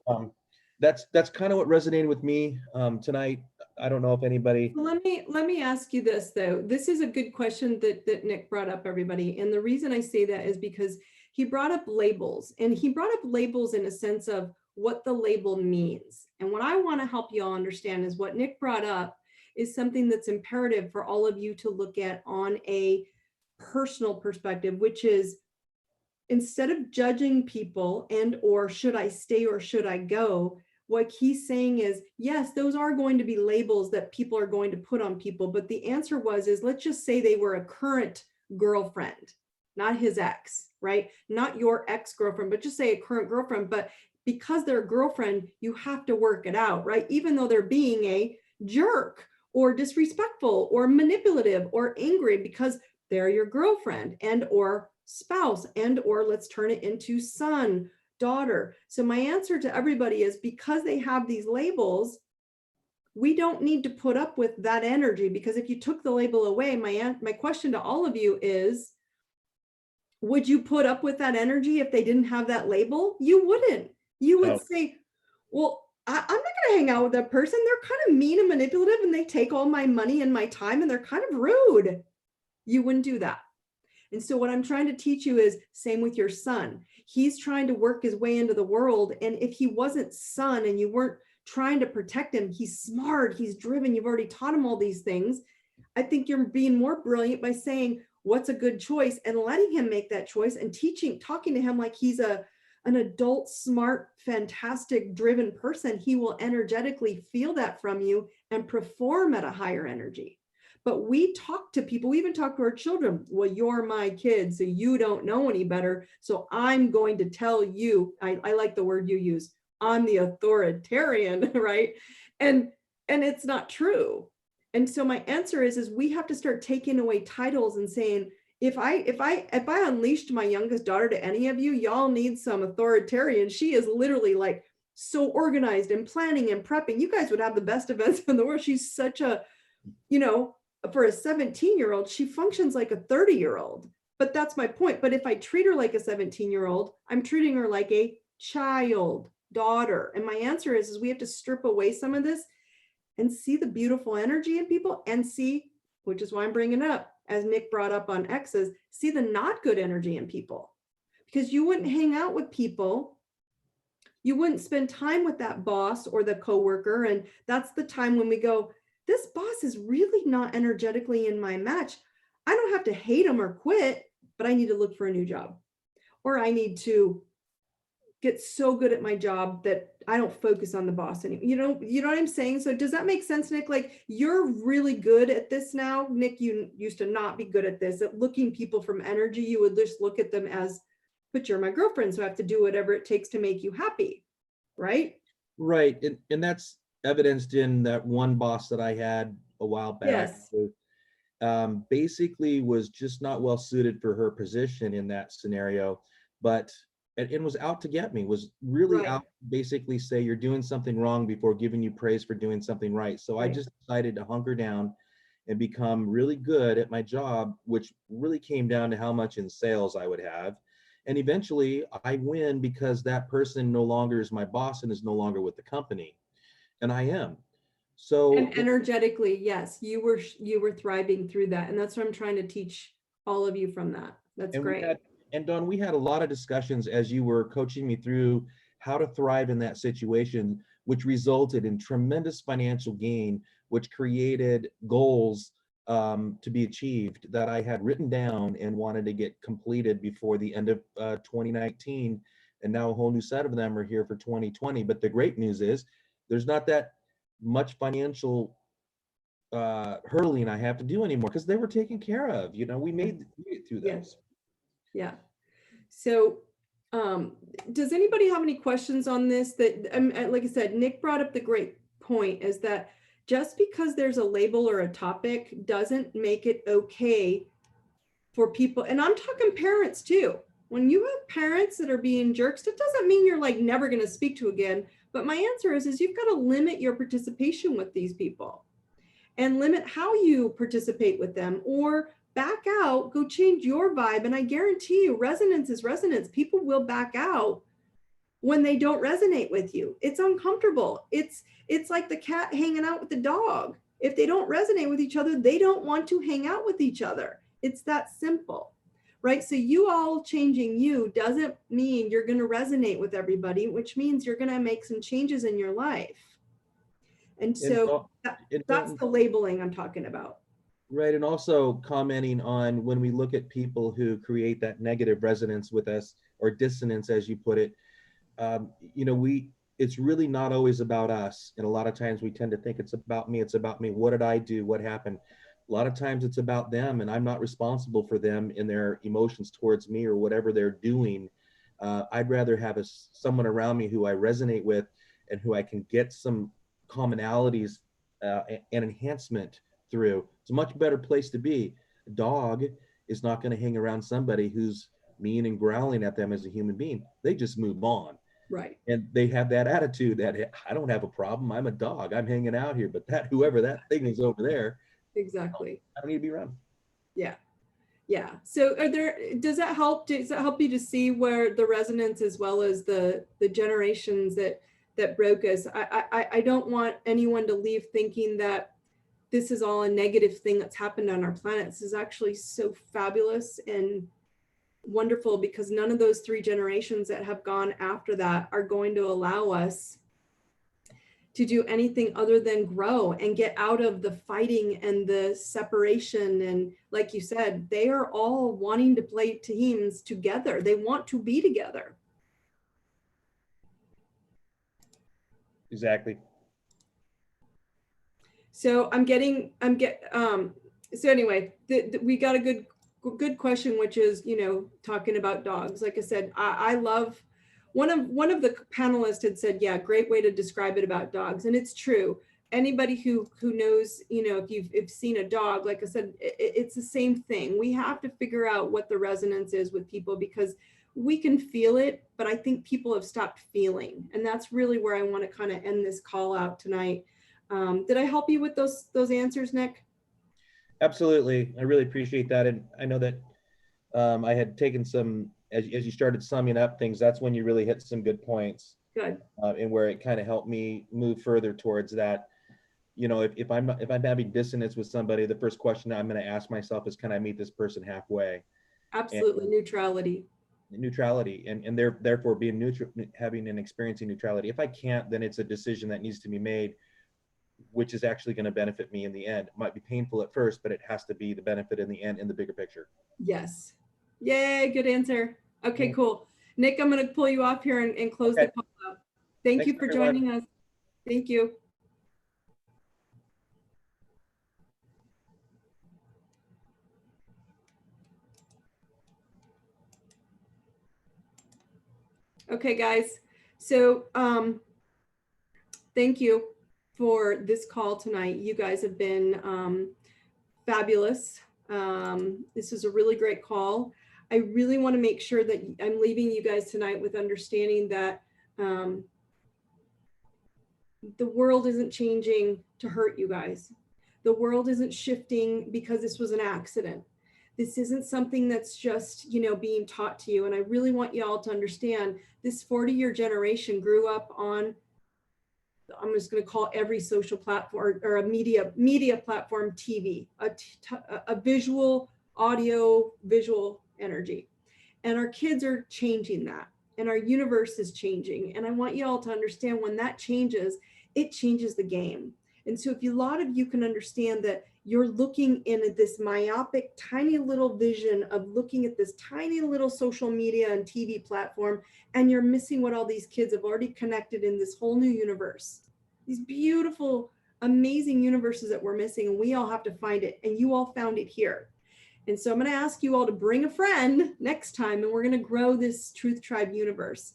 that's kind of what resonated with me tonight. I don't know if anybody. Let me ask you this though. This is a good question that Nick brought up, everybody. And the reason I say that is because he brought up labels, and he brought up labels in a sense of what the label means. And what I want to help you all understand is what Nick brought up is something that's imperative for all of you to look at on a personal perspective, which is, instead of judging people and or should I stay or should I go, what he's saying is, yes, those are going to be labels that people are going to put on people. But the answer is let's just say they were a current girlfriend, not his ex, right? Not your ex-girlfriend, but just say a current girlfriend. But because they're a girlfriend, you have to work it out, right? Even though they're being a jerk or disrespectful or manipulative or angry, because they're your girlfriend and or spouse and or let's turn it into son, daughter. So my answer to everybody is, because they have these labels, we don't need to put up with that energy, because if you took the label away, my question to all of you is, would you put up with that energy if they didn't have that label? You wouldn't. You would say, well, I'm not going to hang out with that person. They're kind of mean and manipulative and they take all my money and my time and they're kind of rude. You wouldn't do that. And so what I'm trying to teach you is same with your son. He's trying to work his way into the world. And if he wasn't son and you weren't trying to protect him, he's smart, he's driven, you've already taught him all these things. I think you're being more brilliant by saying what's a good choice and letting him make that choice and talking to him like he's a an adult, smart, fantastic, driven person, he will energetically feel that from you and perform at a higher energy. But we talk to people, we even talk to our children. Well, you're my kid, so you don't know any better. So I'm going to tell you, I like the word you use, I'm the authoritarian, right? And it's not true. And so my answer is we have to start taking away titles and saying, if I unleashed my youngest daughter to any of you, y'all need some authoritarian. She is literally like so organized and planning and prepping. You guys would have the best events in the world. She's such a, you know, for a 17-year-old, she functions like a 30-year-old. But that's my point. But if I treat her like a 17-year-old, I'm treating her like a child, daughter. And my answer is we have to strip away some of this and see the beautiful energy in people and see, which is why I'm bringing it up, as Nick brought up on X's, see the not good energy in people. Because you wouldn't hang out with people, you wouldn't spend time with that boss or the coworker. And that's the time when we go, this boss is really not energetically in my match. I don't have to hate him or quit, but I need to look for a new job. Or I need to get so good at my job that I don't focus on the boss anymore. You know what I'm saying? So does that make sense, Nick? Like, you're really good at this now. Nick, you used to not be good at this. At looking people from energy, you would just look at them as, but you're my girlfriend, so I have to do whatever it takes to make you happy, right? Right. And that's evidenced in that one boss that I had a while back. Yes. Who, basically was just not well suited for her position in that scenario, but and was out to get me, was really Right. out to basically say you're doing something wrong before giving you praise for doing something right. So I Right. just decided to hunker down and become really good at my job, which really came down to how much in sales I would have. And eventually I win because that person no longer is my boss and is no longer with the company. And I am. So And energetically, yes, you were thriving through that. And that's what I'm trying to teach all of you from that. That's and we great. had and Dawn, we had a lot of discussions as you were coaching me through how to thrive in that situation, which resulted in tremendous financial gain, which created goals to be achieved that I had written down and wanted to get completed before the end of 2019. And now a whole new set of them are here for 2020. But the great news is there's not that much financial hurdling I have to do anymore because they were taken care of. You know, we made it through Yeah. those. Yeah. So does anybody have any questions on this? That, like I said, Nick brought up the great point is that just because there's a label or a topic doesn't make it okay for people. And I'm talking parents too. When you have parents that are being jerks, that doesn't mean you're like never going to speak to again. But my answer is you've got to limit your participation with these people and limit how you participate with them, or back out, go change your vibe. And I guarantee you, resonance is resonance. People will back out when they don't resonate with you. It's uncomfortable. It's like the cat hanging out with the dog. If they don't resonate with each other, they don't want to hang out with each other. It's that simple, right? So you all changing you doesn't mean you're going to resonate with everybody, which means you're going to make some changes in your life. And so that's the labeling I'm talking about. Right. And also commenting on when we look at people who create that negative resonance with us or dissonance, as you put it, you know, it's really not always about us. And a lot of times we tend to think it's about me. It's about me. What did I do? What happened? A lot of times it's about them, and I'm not responsible for them in their emotions towards me or whatever they're doing. I'd rather have someone around me who I resonate with and who I can get some commonalities and enhancement through. It's a much better place to be. A dog is not going to hang around somebody who's mean and growling at them as a human being. They just move on. Right. And they have that attitude that I don't have a problem. I'm a dog. I'm hanging out here. But that whoever that thing is over there, exactly. I don't need to be around. Yeah. Yeah. So does that help you to see where the resonance as well as the generations that broke us? I don't want anyone to leave thinking that this is all a negative thing that's happened on our planet. This is actually so fabulous and wonderful, because none of those 3 generations that have gone after that are going to allow us to do anything other than grow and get out of the fighting and the separation. And like you said, they are all wanting to play teams together. They want to be together. Exactly. So so anyway, we got a good question, which is, talking about dogs. Like I said, I love, one of the panelists had said, yeah, great way to describe it about dogs. And it's true. Anybody who knows, if you've seen a dog, like I said, it's the same thing. We have to figure out what the resonance is with people, because we can feel it, but I think people have stopped feeling. And that's really where I want to kind of end this call out tonight. Did I help you with those answers, Nick? Absolutely. I really appreciate that. And I know that I had taken some, as you started summing up things, that's when you really hit some good points. Good. And where it kind of helped me move further towards that. If I'm having dissonance with somebody, the first question I'm going to ask myself is, can I meet this person halfway? Absolutely. And Neutrality. neutrality, and therefore being neutral, having and experiencing neutrality. If I can't, then it's a decision that needs to be made, which is actually going to benefit me in the end. It might be painful at first, but it has to be the benefit in the end, in the bigger picture. Yes. Yay. Good answer. Okay, cool. Nick, I'm going to pull you off here and close the call out. Thank Thanks, you for everyone. joining us. Thank you. Okay, guys. So thank you for this call tonight. You guys have been fabulous. This is a really great call. I really want to make sure that I'm leaving you guys tonight with understanding that the world isn't changing to hurt you guys. The world isn't shifting because this was an accident. This isn't something that's just, being taught to you. And I really want you all to understand this 40-year generation grew up on, I'm just going to call every social platform or a media platform, TV, a visual, audio, visual energy. And our kids are changing that. And our universe is changing. And I want you all to understand, when that changes, it changes the game. And so if a lot of you can understand that you're looking in at this myopic, tiny little vision of looking at this tiny little social media and TV platform, and you're missing what all these kids have already connected in this whole new universe, these beautiful, amazing universes that we're missing, and we all have to find it. And you all found it here. And so I'm going to ask you all to bring a friend next time, and we're going to grow this Truth Tribe universe,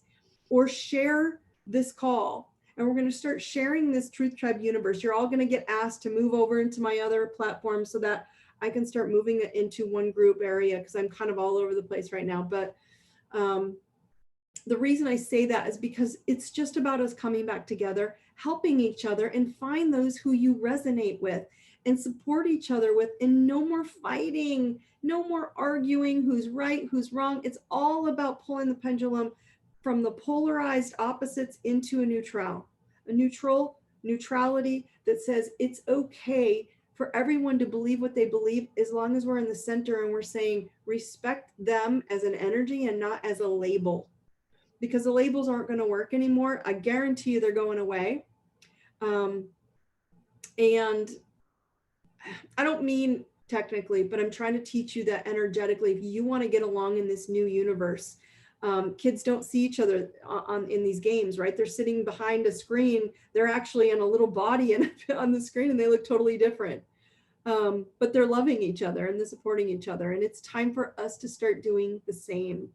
or share this call. And we're going to start sharing this Truth Tribe universe. You're all going to get asked to move over into my other platform so that I can start moving it into one group area, because I'm kind of all over the place right now. But the reason I say that is because it's just about us coming back together, helping each other, and find those who you resonate with and support each other with, and no more fighting, no more arguing who's right, who's wrong. It's all about pulling the pendulum from the polarized opposites into a neutrality that says it's okay for everyone to believe what they believe, as long as we're in the center and we're saying respect them as an energy and not as a label, because the labels aren't going to work anymore. I guarantee you they're going away. And I don't mean technically, but I'm trying to teach you that energetically, if you want to get along in this new universe, kids don't see each other in these games, right? They're sitting behind a screen. They're actually in a little body on the screen, and they look totally different. But they're loving each other and they're supporting each other. And it's time for us to start doing the same.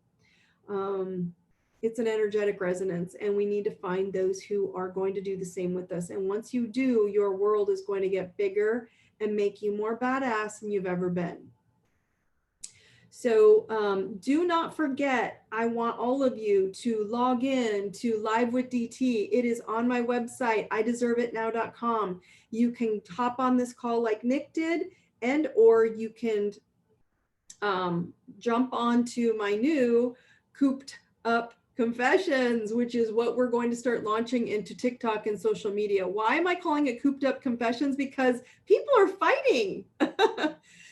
It's an energetic resonance, and we need to find those who are going to do the same with us. And once you do, your world is going to get bigger and make you more badass than you've ever been. So do not forget, I want all of you to log in to Live with DT. It is on my website, ideserveitnow.com. You can hop on this call like Nick did, or you can jump onto my new Cooped Up Confessions, which is what we're going to start launching into TikTok and social media. Why am I calling it Cooped Up Confessions? Because people are fighting.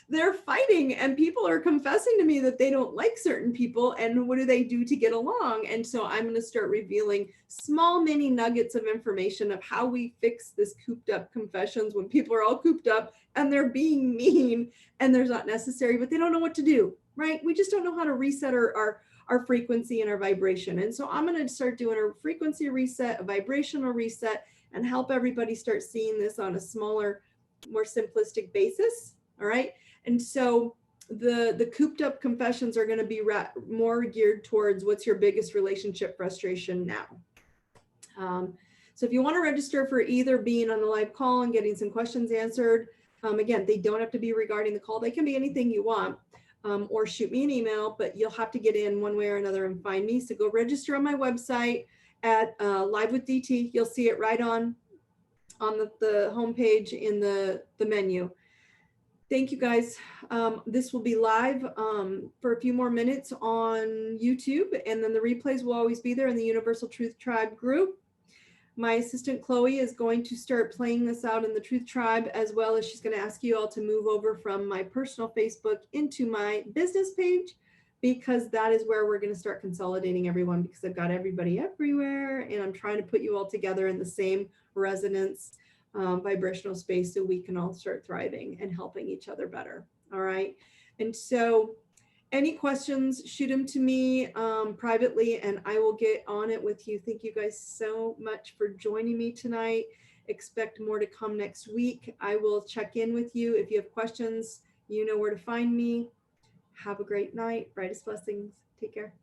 They're fighting, and people are confessing to me that they don't like certain people, and what do they do to get along? And so I'm going to start revealing small mini nuggets of information of how we fix this cooped up confessions when people are all cooped up and they're being mean and there's not necessary, but they don't know what to do, right? We just don't know how to reset our frequency and our vibration. And so I'm going to start doing a frequency reset, a vibrational reset, and help everybody start seeing this on a smaller, more simplistic basis. All right. And so the cooped up confessions are going to be more geared towards what's your biggest relationship frustration now. So if you want to register for either being on the live call and getting some questions answered, again, they don't have to be regarding the call. They can be anything you want, or shoot me an email, but you'll have to get in one way or another and find me. So go register on my website at Live with DT. You'll see it right on the homepage in the menu. Thank you guys. This will be live for a few more minutes on YouTube, and then the replays will always be there in the Universal Truth Tribe group. My assistant Chloe is going to start playing this out in the Truth Tribe, as well as she's going to ask you all to move over from my personal Facebook into my business page, because that is where we're going to start consolidating everyone, because I've got everybody everywhere and I'm trying to put you all together in the same resonance, vibrational space, so we can all start thriving and helping each other better. All right. And so any questions, shoot them to me privately and I will get on it with you. Thank you guys so much for joining me tonight. Expect more to come next week. I will check in with you. If you have questions, you know where to find me. Have a great night. Brightest blessings. Take care.